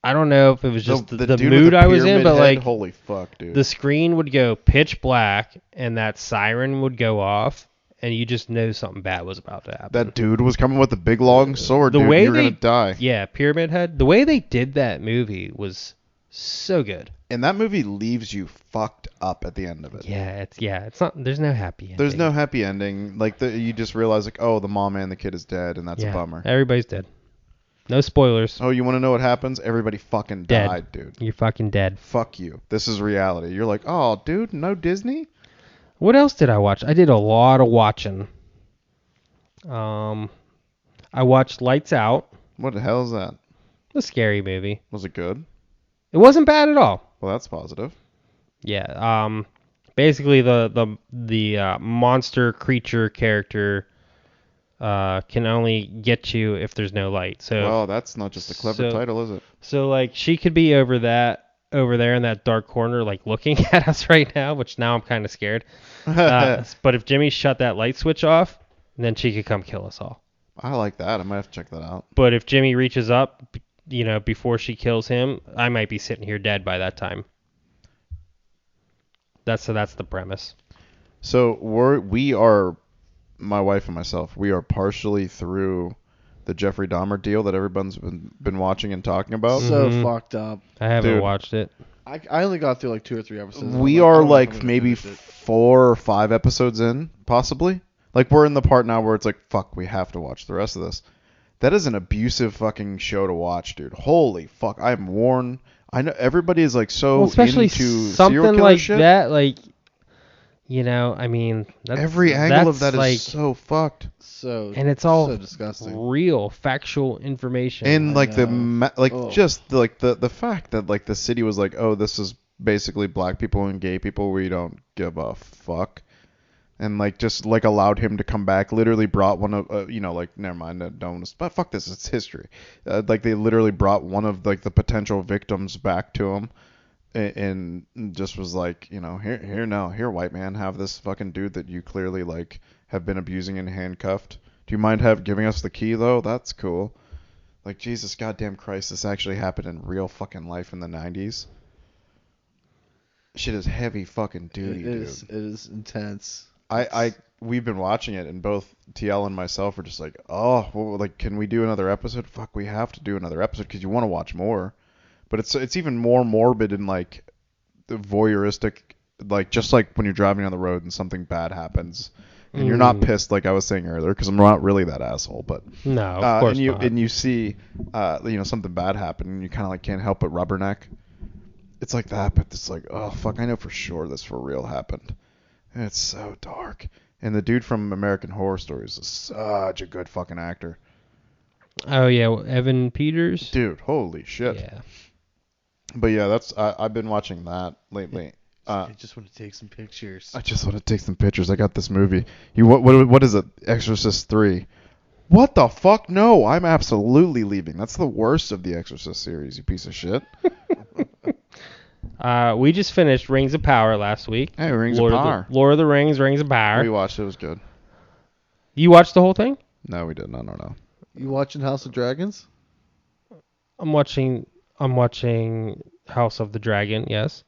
I don't know if it was just the dude mood I was in, but like, holy fuck, dude! The screen would go pitch black, and that siren would go off. And you just know something bad was about to happen. That dude was coming with a big long sword, dude. You were going to die. Yeah, Pyramid Head. The way they did that movie was so good. And that movie leaves you fucked up at the end of it. It's not. There's no happy ending. There's no happy ending. Like, you just realize, like, oh, the mom and the kid is dead, and that's a bummer. Everybody's dead. No spoilers. Oh, you want to know what happens? Everybody fucking died, dude. You're fucking dead. Fuck you. This is reality. You're like, oh, dude, no Disney? What else did I watch? I did a lot of watching. I watched Lights Out. What the hell is that? A scary movie. Was it good? It wasn't bad at all. Well, that's positive. Yeah. Basically, the monster creature character can only get you if there's no light. So. Well, that's not just a clever title, is it? So like she could be over there in that dark corner, like looking at us right now, which now I'm kind of scared. But if Jimmy shut that light switch off, then she could come kill us all. I like that. I might have to check that out. But if Jimmy reaches up, before she kills him, I might be sitting here dead by that time. That's the premise. So we are, my wife and myself, we are partially through the Jeffrey Dahmer deal that everyone's been watching and talking about. So fucked up. I haven't watched it. I only got through like 2 or 3 episodes. We are like maybe 4 or 5 episodes in, possibly. Like we're in the part now where it's like, fuck, we have to watch the rest of this. That is an abusive fucking show to watch, dude. Holy fuck, I'm worn. I know everybody is like so especially into something serial killer like shit. that. Like You know, I mean, Every angle of that's that like, is so fucked. So and it's all so disgusting. real, factual information. And I like know. Oh. just like the fact that like the city was like, oh, this is basically black people and gay people. We don't give a fuck. And like just like allowed him to come back. Literally brought one of like never mind. Don't. But fuck this. It's history. Like they literally brought one of like the potential victims back to him. And just was like, here, white man, have this fucking dude that you clearly like have been abusing and handcuffed. Do you mind giving us the key though? That's cool. Like Jesus goddamn Christ, this actually happened in real fucking life in the 90s. Shit is heavy fucking duty, dude. It is intense. We've been watching it, and both TL and myself are just like, oh, well, like, can we do another episode? Fuck, we have to do another episode because you want to watch more. But it's even more morbid and like the voyeuristic, like just like when you're driving on the road and something bad happens, and you're not pissed like I was saying earlier because I'm not really that asshole. But no, of course not. And you see, something bad happen, and you kind of like can't help but rubberneck. It's like that, but it's like, oh fuck, I know for sure this for real happened. And it's so dark. And the dude from American Horror Stories is such a good fucking actor. Oh yeah, Evan Peters. Dude, holy shit. Yeah. But yeah, I've been watching that lately. I just want to take some pictures. I just want to take some pictures. I got this movie. What is it? Exorcist 3. What the fuck? No, I'm absolutely leaving. That's the worst of the Exorcist series, you piece of shit. We just finished Rings of Power last week. Hey, Rings of Power. Lord of the Rings, Rings of Power. We watched it. It was good. You watched the whole thing? No, we didn't. I don't know. You watching House of Dragons? I'm watching House of the Dragon, yes.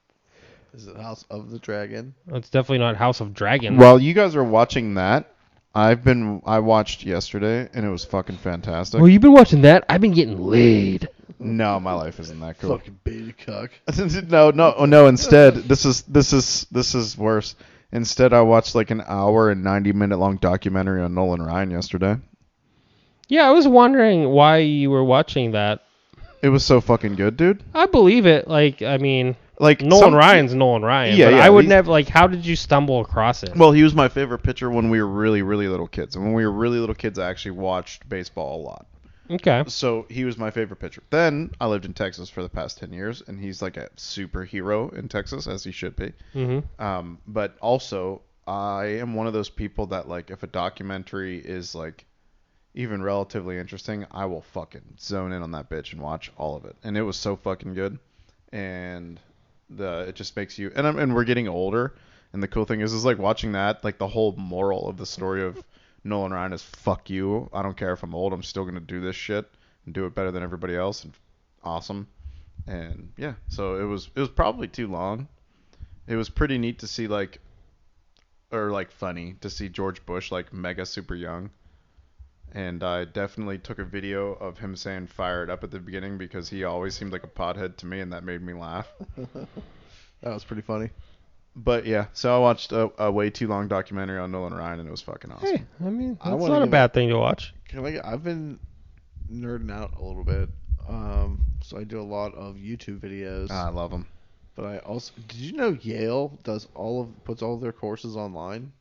Is it House of the Dragon? It's definitely not House of Dragon. While you guys are watching that, I watched yesterday, and it was fucking fantastic. Well, you've been watching that. I've been getting laid. No, my life isn't that cool. Fucking beta cuck. No. Instead, this is worse. Instead, I watched like an hour and 90-minute long documentary on Nolan Ryan yesterday. Yeah, I was wondering why you were watching that. It was so fucking good, dude. I believe it. Like, I mean, like Nolan Ryan's Nolan Ryan. Yeah, but yeah, I would never, like, how did you stumble across it? Well, he was my favorite pitcher when we were really, really little kids. And when we were really little kids, I actually watched baseball a lot. Okay. So he was my favorite pitcher. Then I lived in Texas for the past 10 years, and he's like a superhero in Texas, as he should be. Mm-hmm. But also, I am one of those people that, like, if a documentary is, like, even relatively interesting, I will fucking zone in on that bitch and watch all of it. And it was so fucking good. And it just makes you... And we're getting older, and the cool thing is like, watching that, like, the whole moral of the story of Nolan Ryan is fuck you. I don't care if I'm old. I'm still going to do this shit and do it better than everybody else. And awesome. And yeah, so it was probably too long. It was pretty neat to see funny to see George Bush like mega super young. And I definitely took a video of him saying "fire it up" at the beginning because he always seemed like a pothead to me, and that made me laugh. That was pretty funny. But yeah, so I watched a way too long documentary on Nolan Ryan, and it was fucking awesome. Hey, I mean, it's not a bad thing to watch. I've been nerding out a little bit. So I do a lot of YouTube videos. I love them. But I also, did you know Yale puts all of their courses online?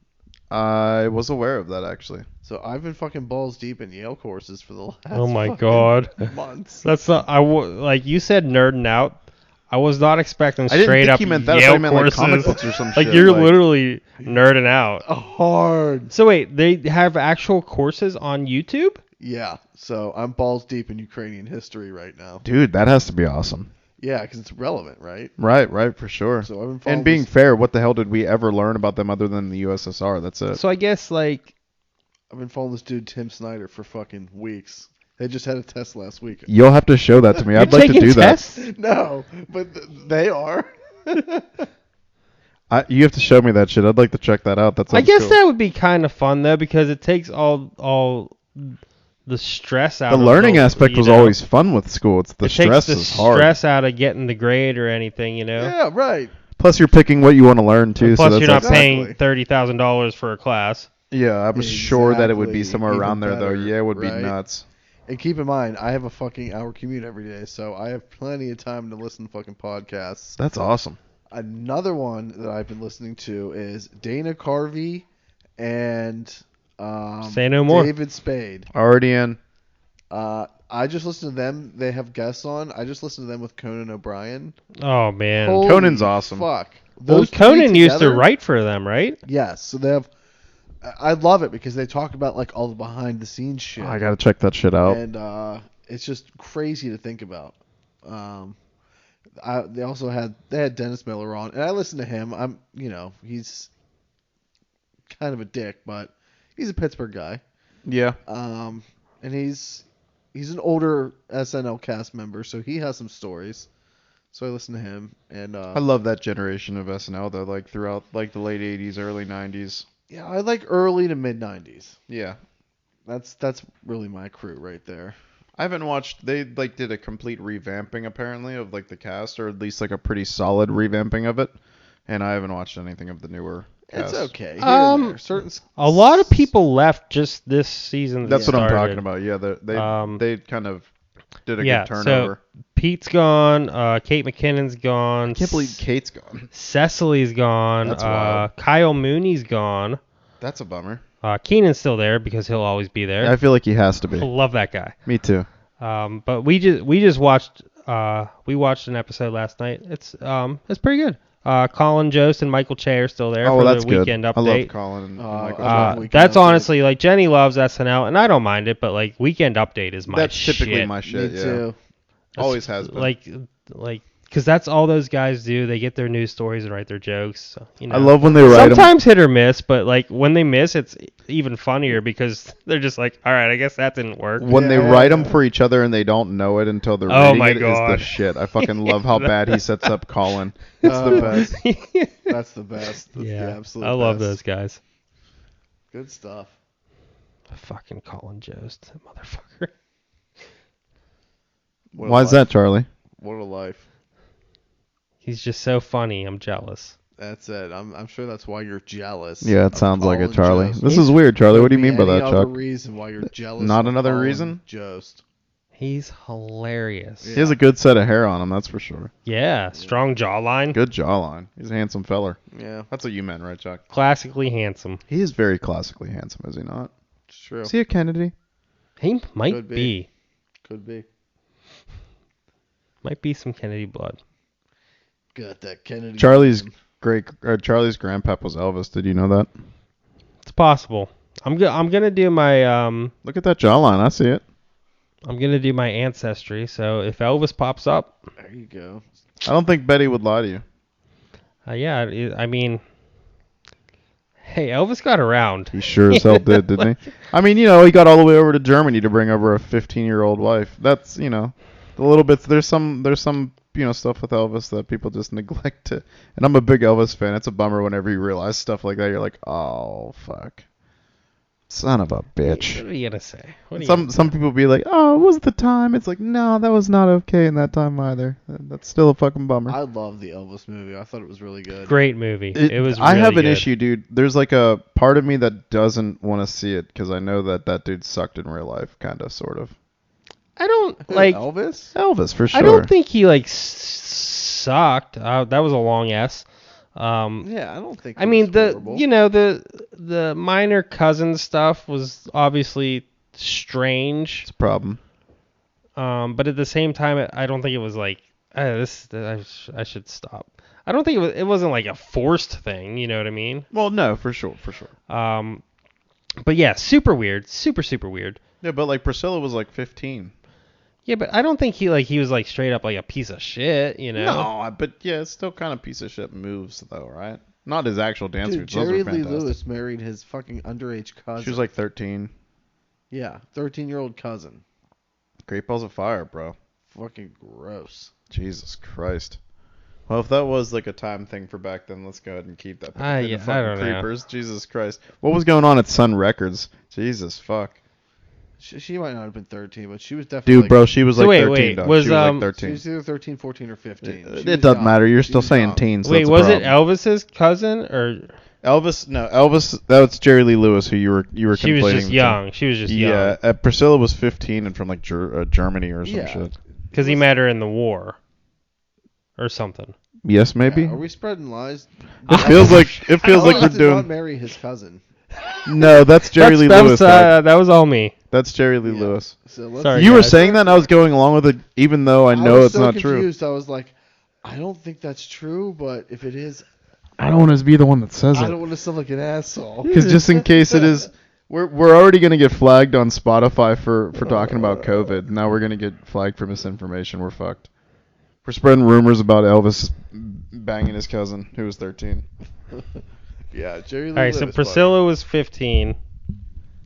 I was aware of that, actually. So I've been fucking balls deep in Yale courses for the last Oh my god. months. That's not like you said nerding out. I was not expecting I didn't straight think up he meant that. I Yale thought he meant like courses. comic books or some Like shit. you're literally nerding out. Hard. So wait, they have actual courses on YouTube? Yeah. So I'm balls deep in Ukrainian history right now. Dude, that has to be awesome. Yeah, because it's relevant, right? Right, for sure. So I've been following And being fair, what the hell did we ever learn about them other than the USSR? That's it. So I guess like I've been following this dude Tim Snyder for fucking weeks. They just had a test last week. You'll have to show that to me. I'd you're like to taking do tests? that. No, but they are. You have to show me that shit. I'd like to check that out. That's I guess that would be kind of fun though because it takes all the stress out. The of learning aspect was always fun with school. It's the stress takes the is hard. stress out of getting the grade or anything, you know. Yeah, right. Plus, you're picking what you want to learn too. Plus, so you're that's not paying Exactly. $30,000 for a class. Yeah, I'm sure that it would be Exactly. somewhere Even around there though. better, Yeah, it would be right? nuts. And keep in mind, I have a fucking hour commute every day, so I have plenty of time to listen to fucking podcasts. That's awesome. Another one that I've been listening to is Dana Carvey and Say no more. David Spade. Already in. I just listened to them. They have guests on. I just listened to them with Conan O'Brien. Oh man. Holy Conan's awesome. Fuck. Well, Those three Conan used to together- write for them, right? Yes. So they have. I love it because they talk about like all the behind the scenes shit. Oh, I gotta check that shit out. And it's just crazy to think about. They also had Dennis Miller on, and I listened to him. He's kind of a dick, but he's a Pittsburgh guy. Yeah. And he's an older SNL cast member, so he has some stories. So I listened to him, and I love that generation of SNL though, like throughout like the late 80s, early 90s. yeah, I like early to mid '90s. Yeah. That's really my crew right there. I haven't watched. They like did a complete revamping apparently of like the cast, or at least like a pretty solid revamping of it. And I haven't watched anything of the newer cast. It's okay. Here and there. A lot of people left just this season. That's what I'm started. talking about. Yeah, they kind of did a Yeah, good turnover. so Pete's gone. Kate McKinnon's gone. I can't believe Kate's gone. Cecily's gone. That's wild. Kyle Mooney's gone. That's a bummer. Keenan's still there because he'll always be there. I feel like he has to be. Love that guy. Me too. But we just watched an episode last night. It's pretty good. Colin Jost and Michael Che are still there for that's the good. weekend update. I love Colin. And Michael. I love Weekend That's Update. honestly like Jenny loves SNL and I don't mind it, but like Weekend Update is my That's shit. typically my shit. Me Yeah. too. Always has been. Like because that's all those guys do. They get their news stories and write their jokes. So, I love when they write them. Sometimes hit or miss, but like when they miss, it's even funnier because they're just like, all right, I guess that didn't work. When they Yeah. write them for each other and they don't know it until they're Oh reading my it, is the God. shit. I fucking love how bad he sets up Colin. It's the best. That's the best. That's the absolute I love best. those guys. Good stuff. Fucking Colin Jost, that motherfucker. What a Why is life. that, Charlie? What a life. He's just so funny. I'm jealous. That's it. I'm sure that's why you're jealous. Yeah, it of sounds like it, Colin Charlie. Jost. This is weird, Charlie. What do you mean by Any that, other Chuck? reason why you're jealous? Not of another Colin reason? Jost. He's hilarious. He has a good set of hair on him, that's for sure. Yeah, strong jawline. Good jawline. He's a handsome feller. Yeah, That's what you meant, right, Chuck? Classically handsome. He is very classically handsome, is he not? it's true. Is he a Kennedy? He might Could be. be. Could be. Might be some Kennedy blood. Got that Kennedy. Charlie's name. Charlie's grandpap was Elvis. Did you know that? It's possible. I'm gonna do my Look at that jawline. I see it. I'm gonna do my ancestry. So if Elvis pops up, There you go. I don't think Betty would lie to you. I mean, hey, Elvis got around. He sure as hell did, didn't he? I mean, he got all the way over to Germany to bring over a 15-year-old wife. That's, the little bits. There's some stuff with Elvis that people just neglect to. And I'm a big Elvis fan. It's a bummer whenever you realize stuff like that. You're like, oh fuck, son of a bitch. What are you gonna say? What are you Some people be like, oh, it was the time. It's like, no, that was not okay in that time either. That's still a fucking bummer. I love the Elvis movie. I thought it was really good. Great movie. It was. I really have an good. issue, dude. There's like a part of me that doesn't want to see it because I know that dude sucked in real life, kind of, sort of. I don't Who, like. Elvis. Elvis, for sure. I don't think he like sucked. That was a long S. Yeah, I don't think. I it mean was horrible. the minor cousin stuff was obviously strange. It's a problem. But at the same time, I don't think it was like I should stop. I don't think it wasn't like a forced thing. You know what I mean? Well, no, for sure. But yeah, super weird, super weird. Yeah, but like Priscilla was like 15. Yeah, but I don't think he was like straight up like a piece of shit. You know? No, but yeah, it's still kind of piece of shit moves though, right? Not his actual dance Dude, moves. Those Jerry are Lee fantastic. Lewis married his fucking underage cousin. She was like 13. yeah, 13-year-old cousin. Great Balls of Fire, bro. Fucking gross. Jesus Christ. Well, if that was like a time thing for back then, let's go ahead and keep that. Yeah, The I fucking don't know. Creepers. Jesus Christ. What was going on at Sun Records? Jesus fuck. She might not have been 13, but she was definitely. Dude, like, bro, she was So like wait, 13, dog. was, she was like She 13. was either 13, 14, or 15. She It was doesn't young. matter. You're She still was saying young. teens. So Wait, that's a was it problem. Elvis's cousin or Elvis. That was Jerry Lee Lewis, who you were she was conflating just the young? two. She was just Yeah, young Priscilla was 15 and from like Germany or some Yeah. shit. because he met her in the war. or something. Yes, maybe. Yeah, are we spreading lies? It feels like we're Elvis did doing. not marry his cousin. No, that's Jerry Lee that Lewis. was Doug. that was all me. That's Jerry Lee Yeah. Lewis. So let's, Sorry, You were guys. saying that, and I was going along with it, even though I know was it's so not true. confused. I was like, I don't think that's true, but if it is, I don't want to be the one that says I it. don't want to sound like an asshole. Because just in case it is, we're already gonna get flagged on Spotify for talking about COVID. Now we're gonna get flagged for misinformation. We're fucked. We're spreading rumors about Elvis banging his cousin, who was 13. Yeah, Jerry Lee All right, Lewis. so buddy. Priscilla was 15.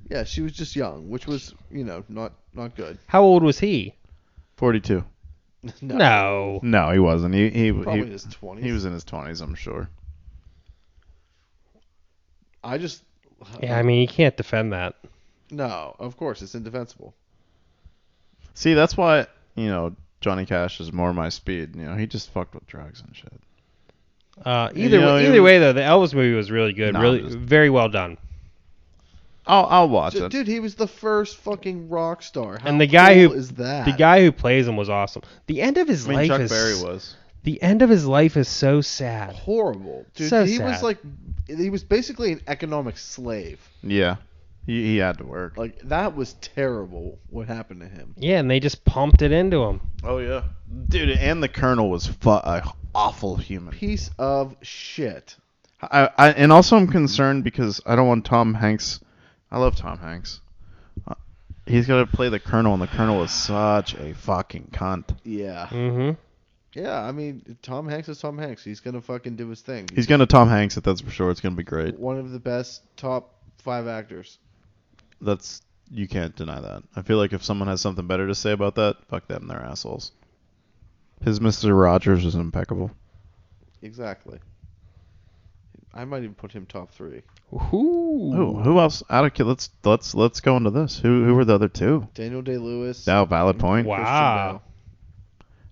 Yeah, she was just young, which was, not good. How old was he? 42. No. No, he wasn't. He Probably his 20s. he was in his 20s, I'm sure. I just. Yeah, I mean, you can't defend that. No, of course, it's indefensible. See, that's why, Johnny Cash is more my speed. He just fucked with drugs and shit. Either way, though, the Elvis movie was really good. Nah, really, just- very well done. I'll watch it. Dude, he was the first fucking rock star. How And the guy cool who- is that? The guy who plays him was awesome. The end of his I mean, life Chuck is Berry was. The end of his life is so sad. horrible, dude. So he sad. was basically an economic slave. Yeah. He had to work. Like that was terrible. What happened to him? Yeah, and they just pumped it into him. Oh, yeah. Dude, and the Colonel was awful human. Piece of shit. And also I'm concerned because I don't want Tom Hanks. I love Tom Hanks. He's got to play the Colonel, and the Colonel is such a fucking cunt. Yeah. Mm-hmm. Yeah, I mean, Tom Hanks is Tom Hanks. He's gonna fucking do his thing. He's going to Tom Hanks it, that's for sure. It's going to be great. one of the best top 5 actors. You can't deny that. I feel like if someone has something better to say about that, fuck them, they're assholes. His Mr. Rogers is impeccable. Exactly. I might even put him top 3. Ooh. Who else? Let's go into this. Who were the other two? Daniel Day-Lewis. Now, valid point. Wow. Christian Bale.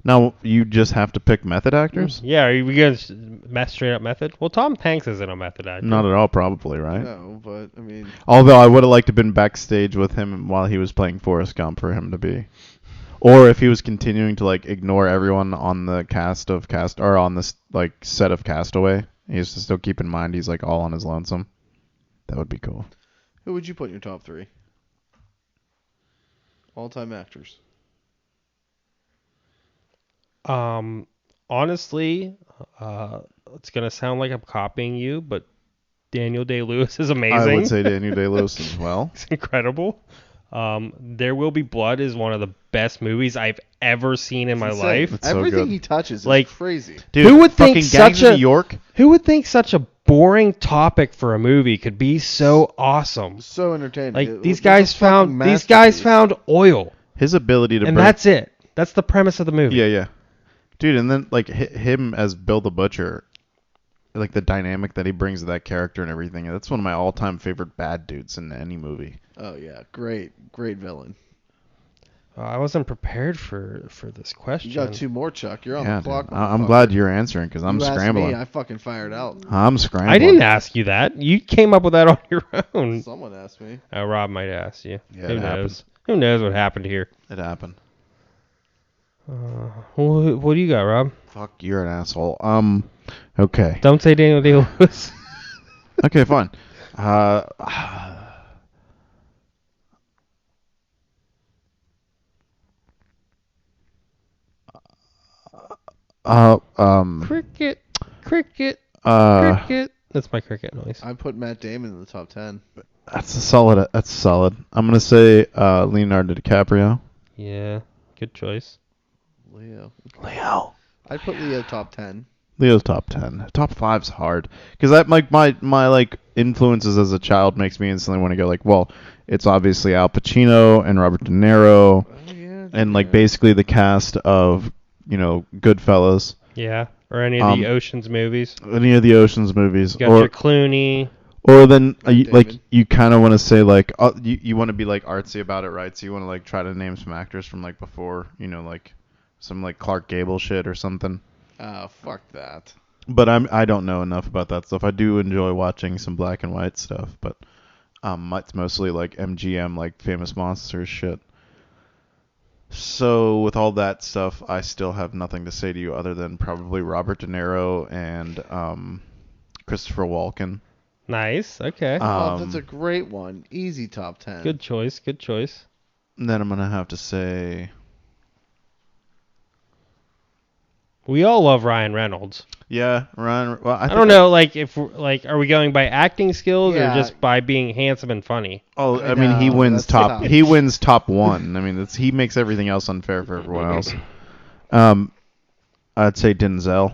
Now you just have to pick method actors. Yeah, are we going to straight up method? Well, Tom Hanks isn't a method actor. Not at all, probably, right? No, but I mean, Although I would have liked to have been backstage with him while he was playing Forrest Gump for him to be. Or if he was continuing to ignore everyone on the or on this set of Castaway, he has to still keep in mind he's all on his lonesome. That would be cool. who would you put in your top 3? All-time actors. Honestly, it's gonna sound like I'm copying you, but Daniel Day-Lewis is amazing. I would say Daniel Day-Lewis as well. It's incredible. There Will Be Blood is one of the best movies I've ever seen in my Insane. life. It's so Everything good. he touches Like- is crazy. Dude, Who would think fucking such Gangs of a- New York? Who would think such a boring topic for a movie could be so awesome? So entertaining. Like It these was a guys fucking found masterpiece. oil, His ability to and bring that's it. That's the premise of the movie. Yeah. Dude, and then him as Bill the Butcher, the dynamic that he brings to that character and everything. That's one of my all-time favorite bad dudes in any movie. Oh yeah, great villain. I wasn't prepared for this question. You got 2 more, Chuck. You're on Yeah, the clock. dude. I'm motherfucker. glad you're answering because I'm You asked scrambling. Me, I fucking fired out. I'm scrambling. I didn't ask you that. You came up with that on your own. Someone asked me. Rob might ask you. Yeah, Who it knows? happens. Who knows what happened here? It happened. What do you got, Rob? Fuck, you're an asshole. Okay. Don't say Daniel Day-Lewis. Okay, fine. Cricket. That's my cricket noise. I put Matt Damon in the top 10. That's solid. I'm gonna say Leonardo DiCaprio. Yeah, good choice. Leo. Leo. I'd put Leo top 10. Leo's top 10. Top 5's hard because that my influences as a child makes me instantly want to go well, it's obviously Al Pacino and Robert De Niro Oh yeah. and yeah. basically the cast of Goodfellas, Yeah, or any of the Ocean's movies. any of the Ocean's movies, You got your Clooney. or then David. you kind of want to say you want to be artsy about it, right? So you want to try to name some actors from before some Clark Gable shit or something. Oh, fuck that. But I don't know enough about that stuff. I do enjoy watching some black and white stuff, but it's mostly MGM Famous Monsters shit. So with all that stuff, I still have nothing to say to you other than probably Robert De Niro and Christopher Walken. Nice. Okay. Oh, that's a great one. Easy top 10. Good choice. Good choice. Then I'm gonna have to say, We all love Ryan Reynolds. yeah, Ryan. Well, I don't know, like if are we going by acting skills Yeah. or just by being handsome and funny? Oh, I I mean, he know, wins that's top. tough. He wins top one. I mean, he makes everything else unfair for everyone else. I'd say Denzel.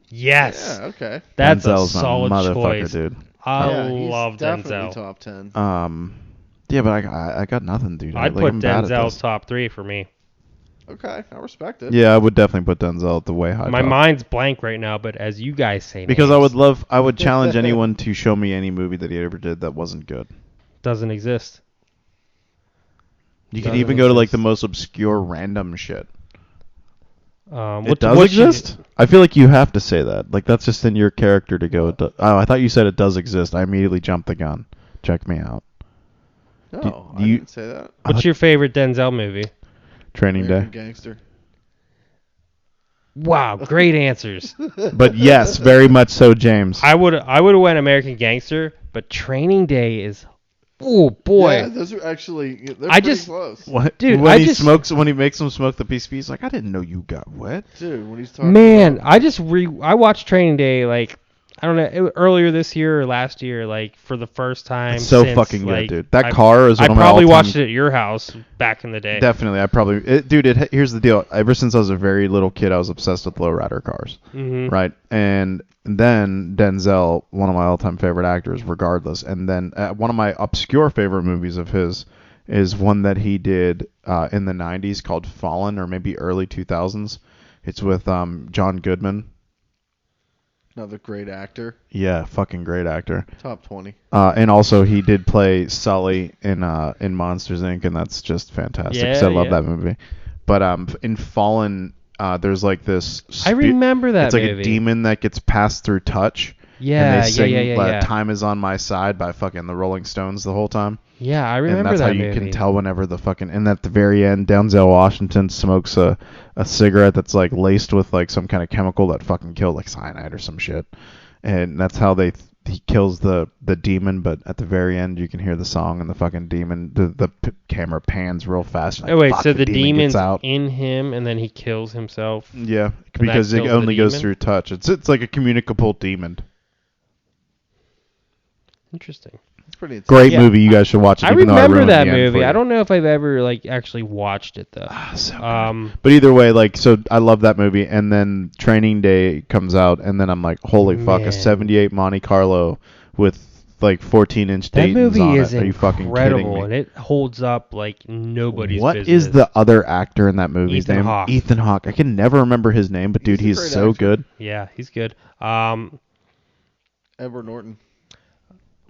Yes. Yeah, okay. That's Denzel's a solid my motherfucker, choice. dude. I Yeah, he's love definitely Denzel. top 10. Yeah, but I got nothing, dude. I'd like, put I'm bad at Denzel this. top 3 for me. Okay, I respect it. Yeah, I would definitely put Denzel at the way high. My top. mind's blank right now, but as you guys say, Because names, I would challenge anyone to show me any movie that he ever did that wasn't good. doesn't exist. You could Doesn't even go to like exist. the most obscure random shit. What It does exist? I feel like you have to say that. Like that's just in your character to go. Oh, I thought you said it does exist. I immediately jumped the gun. Check me out. No, Do I you- didn't say that. What's your favorite Denzel movie? Training American Day. Gangster. Wow, great answers. But yes, very much so, James. I would have went American Gangster, but Training Day is, oh boy. Yeah, those are actually they're I pretty just- close. What? Dude, when I he just- smokes, when he makes him smoke the PCP, he's like, I didn't know you got wet. Dude, when he's talking Man, about, I watched Training Day like I don't know earlier this year or last year, like for the first time. It's so since, fucking good, like, dude. That I- car is one I of my probably all-time- watched it at your house back in the day. Definitely, I probably, here's the deal. Ever since I was a very little kid, I was obsessed with lowrider cars, right? And then Denzel, one of my all-time favorite actors, regardless. And then one of my obscure favorite movies of his is one that he did in the '90s called Fallen, or maybe early 2000s. It's with John Goodman. another great actor, Yeah, fucking great actor. top 20. And also he did play Sully in Monsters Inc. and that's just fantastic. 'cause I love Yeah. that movie. But in Fallen, there's like this. I remember that It's like movie. a demon that gets passed through touch. Yeah, and they sing, yeah. "Time Is on My Side" by fucking the Rolling Stones the whole time. Yeah, I And remember that's that how you movie. can tell whenever the fucking. And at the very end, Denzel Washington smokes a cigarette that's like laced with like some kind of chemical that fucking killed, like cyanide or some shit. And that's how he kills the demon. But at the very end, you can hear the song and the fucking demon. The camera pans real fast. Like, Oh wait, fuck, so the gets demon's out. in him and then he kills himself. Yeah, And that because it kills the only goes demon? through touch. It's like a communicable demon. Interesting. It's pretty insane. Great Yeah. movie. You guys should watch it. I even though remember ruined that the end for movie. you. I don't know if I've ever like actually watched it though. So good. But either way, like, so I love that movie, and then Training Day comes out, and then I'm like, holy fuck, Man. a '78 Monte Carlo with like 14-inch that Daytons movie on is it. Are you fucking kidding incredible, me? and it holds up like nobody's What business. is the other actor in that movie? His Ethan name? Hawke. Ethan Hawke. I can never remember his name, but dude, He's a he's great so actor. good. Yeah, he's good. Edward Norton.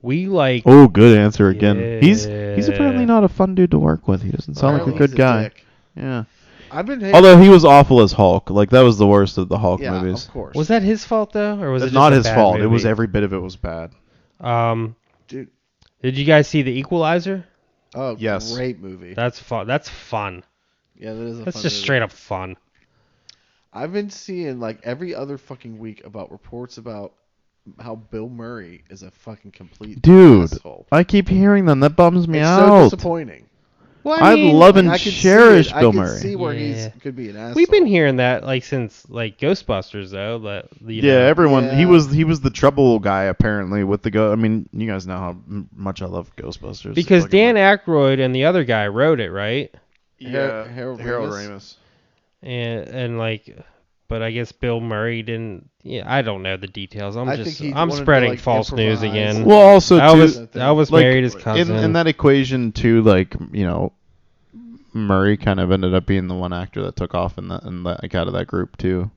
We like. Oh, good answer again. He's apparently Yeah. not a fun dude to work with. He doesn't sound like a Apparently good he's guy. dick. Yeah. I've been hating. Although he was awful as Hulk. Like that was the worst of the Hulk yeah, movies. of course. Was that his fault though, or was it It's just not a his bad fault. Movie? It was every bit of it was bad. Dude. Did you guys see The Equalizer? Oh, Yes. great movie. That's fun. That's fun. Yeah, that is a That's fun just movie. straight up fun. I've been seeing like every other fucking week about reports about how Bill Murray is a fucking complete Dude, asshole. I keep hearing them. That bums me It's out. so disappointing. Well, I love and I can cherish see it. Bill I can Murray. see where Yeah. he's could be an asshole. We've been hearing that like since like Ghostbusters though. That you Yeah, know, everyone. Yeah. He was the trouble guy apparently with the go. I mean, you guys know how much I love Ghostbusters. because Fucking Dan Aykroyd and the other guy wrote it, right? Harold Ramis. And like, but I guess Bill Murray didn't. Yeah, I don't know the details. I think he I'm wanted to, spreading like, false news improvise. again. Well, also Elvis, too, Elvis like, married his cousin. in that equation too, like Murray kind of ended up being the one actor that took off in that like out of that group too.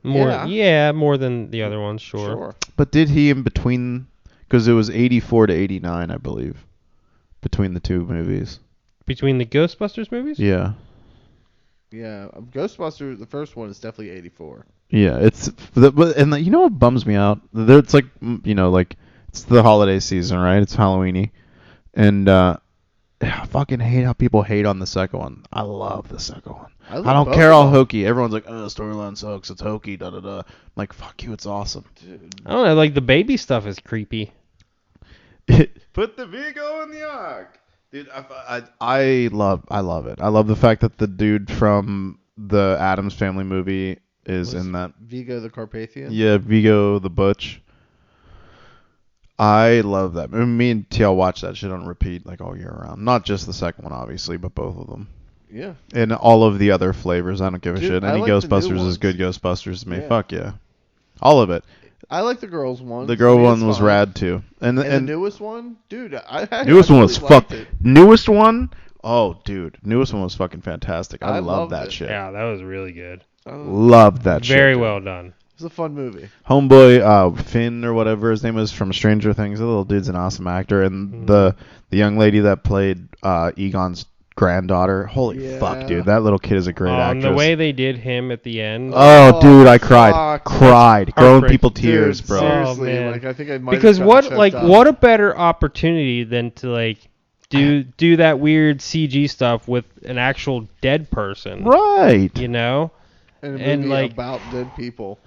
more, Yeah. more than the other ones, sure. But did he in between? Because it was 84 to 89, I believe, between the two movies. Between the Ghostbusters movies, Yeah. Yeah, Ghostbusters. The first one is definitely 84. Yeah, you know what bums me out? It's like like it's the holiday season, right? It's Halloweeny, and I fucking hate how people hate on the second one. I love the second one. love I don't both care of how them. hokey. Everyone's like, oh, storyline sucks. It's hokey. Da da da. I'm like, fuck you. It's awesome. Dude. I don't know. Like the baby stuff is creepy. Put the Vigo in the ark, dude. I love it. I love the fact that the dude from the Addams Family movie is Was in that. Vigo the Carpathian? Yeah, Vigo the Butch. I love that. I mean, me and TL watch that shit on repeat like all year round. Not just the second one, obviously, but both of them. Yeah. And all of the other flavors. I don't give a Dude, shit. I Any like the new Ghostbusters is ones. good Ghostbusters to me. Yeah. Fuck yeah. All of it. I like the girls one. The girl I mean, one it's was fine. rad too. And And the newest one, dude, I newest one was actually liked fuck. it. Newest one? Oh, dude. Newest one was fucking fantastic. I I love loved that it. shit. Yeah, that was really good. Love that shit. Very dude. well done. It was a fun movie. Homeboy, Finn or whatever his name is from Stranger Things. The little dude's an awesome actor, and the young lady that played Egon's granddaughter. Holy fuck, Yeah. dude, that little kid is a great And actress. the way they did him at the end. Oh, dude, I cried, fuck. cried, grown Heartbreaking. people tears, Dude, bro. Seriously, Oh, man. like I think I might Because have what gotten like choked up. what a better opportunity than to like do that weird CG stuff with an actual dead person. Right. You know? in a and, movie like- about dead people.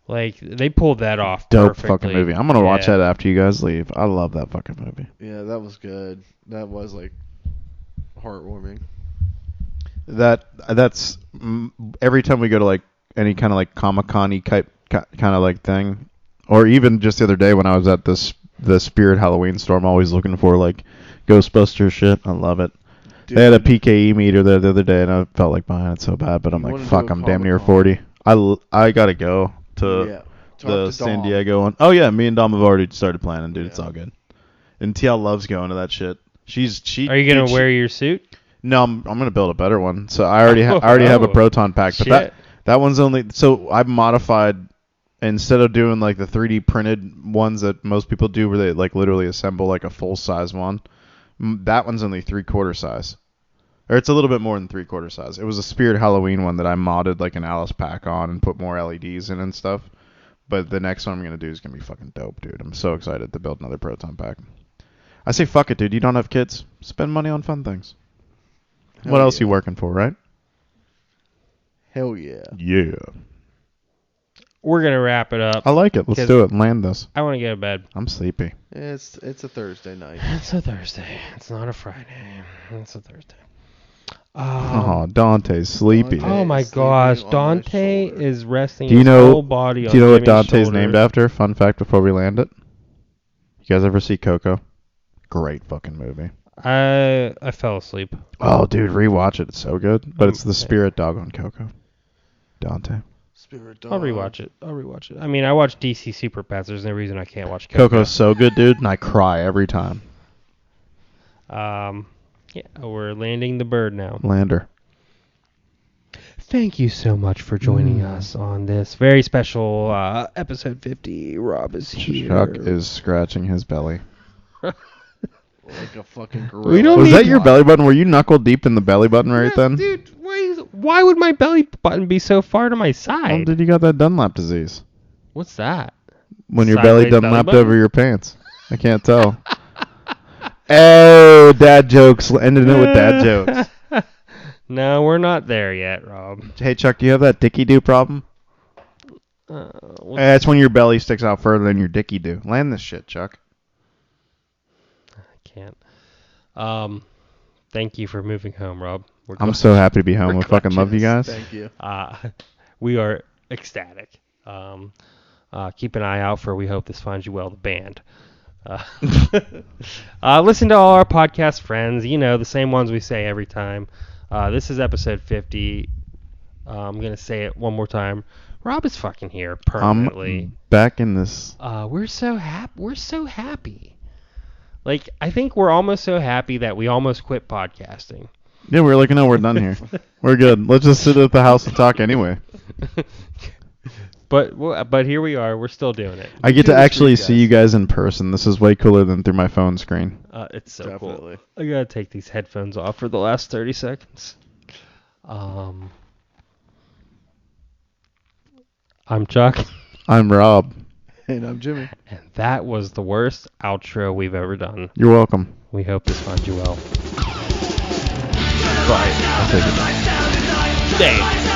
Like they pulled that off Dope perfectly. fucking movie. I'm gonna watch Yeah. that after you guys leave. I love that fucking movie. Yeah, that was good. That was like heartwarming. That's every time we go to like any kind of like Comic-Con-y type kind of like thing, or even just the other day when I was at the Spirit Halloween store, I'm always looking for like Ghostbuster shit. I love it. Dude, They had a PKE meter there the other day, and I felt like buying it so bad, but I'm You like, wanna fuck, do a I'm damn near Comic-Con. 40. I gotta go to yeah. Talk the to San Dom. Diego one. Oh yeah, me and Dom have already started planning, dude. It's Yeah. all good. And TL loves going to that shit. She. Are you gonna dude, wear your suit? No, I'm gonna build a better one. So I already have a Oh. proton pack, but Shit. that one's only so I've modified instead of doing like the 3D printed ones that most people do where they like literally assemble like a full size one. That one's only 3/4 size. Or it's a little bit more than 3/4 size. It was a Spirit Halloween one that I modded like an Alice pack on and put more LEDs in and stuff. But the next one I'm gonna do is gonna be fucking dope, dude. I'm so excited to build another proton pack. I say fuck it, dude. You don't have kids. Spend money on fun things. Hell What else yeah. you working for, right? Hell yeah. Yeah. We're gonna wrap it up. I like it. Let's 'Cause do it. Land this. I want to get to bed. I'm sleepy. It's a Thursday night. It's a Thursday. It's not a Friday. It's a Thursday. Oh, Dante's sleepy. Dante- Oh my sleeping gosh, on my Dante shoulder. is resting Do you his know- whole body on Do you know what Jimmy's Dante's shoulders. named after? Fun fact before we land it. You guys ever see Coco? Great fucking movie. I fell asleep. Oh, dude, rewatch it. It's so good. But it's the Okay. spirit dog on Coco. Dante. Spirit dog. I'll rewatch it. I mean, I watch DC Super Pets. There's no reason I can't watch Coco. Coco's so good, dude, and I cry every time. Yeah, we're landing the bird now. Lander. Thank you so much for joining us on this very special episode 50. Rob is here. Chuck is scratching his belly. Like a fucking gorilla. We don't Was need that your belly button? Were you knuckle deep in the belly button right Yeah, then? dude, why would my belly button be so far to my Oh, side? dude, you got that Dunlap disease. What's that? When your Sideways belly belly Dunlapped button? over your pants. I can't tell. Oh, dad jokes. Ended it with dad jokes. No, we're not there yet, Rob. Hey, Chuck, do you have that dicky do problem? Well, That's when your belly sticks out further than your dicky do. Land this shit, Chuck. I can't. Thank you for moving home, Rob. We're I'm glad- so happy to be home. We're I fucking love you guys. Thank you. We are ecstatic. Keep an eye out for We Hope This Finds You Well, the band. Listen to all our podcast friends. You know, the same ones we say every time. This is episode 50. I'm going to say it one more time. Rob is fucking here permanently. I'm back in this. We're so happy. Like, I think we're almost so happy that we almost quit podcasting. Yeah, we're like, no, we're done here. We're good. Let's just sit at the house and talk anyway. But here we are. We're still doing it. I get do to this for actually you see guys. you guys in person. This is way cooler than through my phone screen. It's so Definitely. cool. I gotta take these headphones off for the last 30 seconds. I'm Chuck, I'm Rob. And I'm Jimmy. and that was the worst outro we've ever done. You're welcome. We hope this finds you well. Bye. I'll take it. Stay.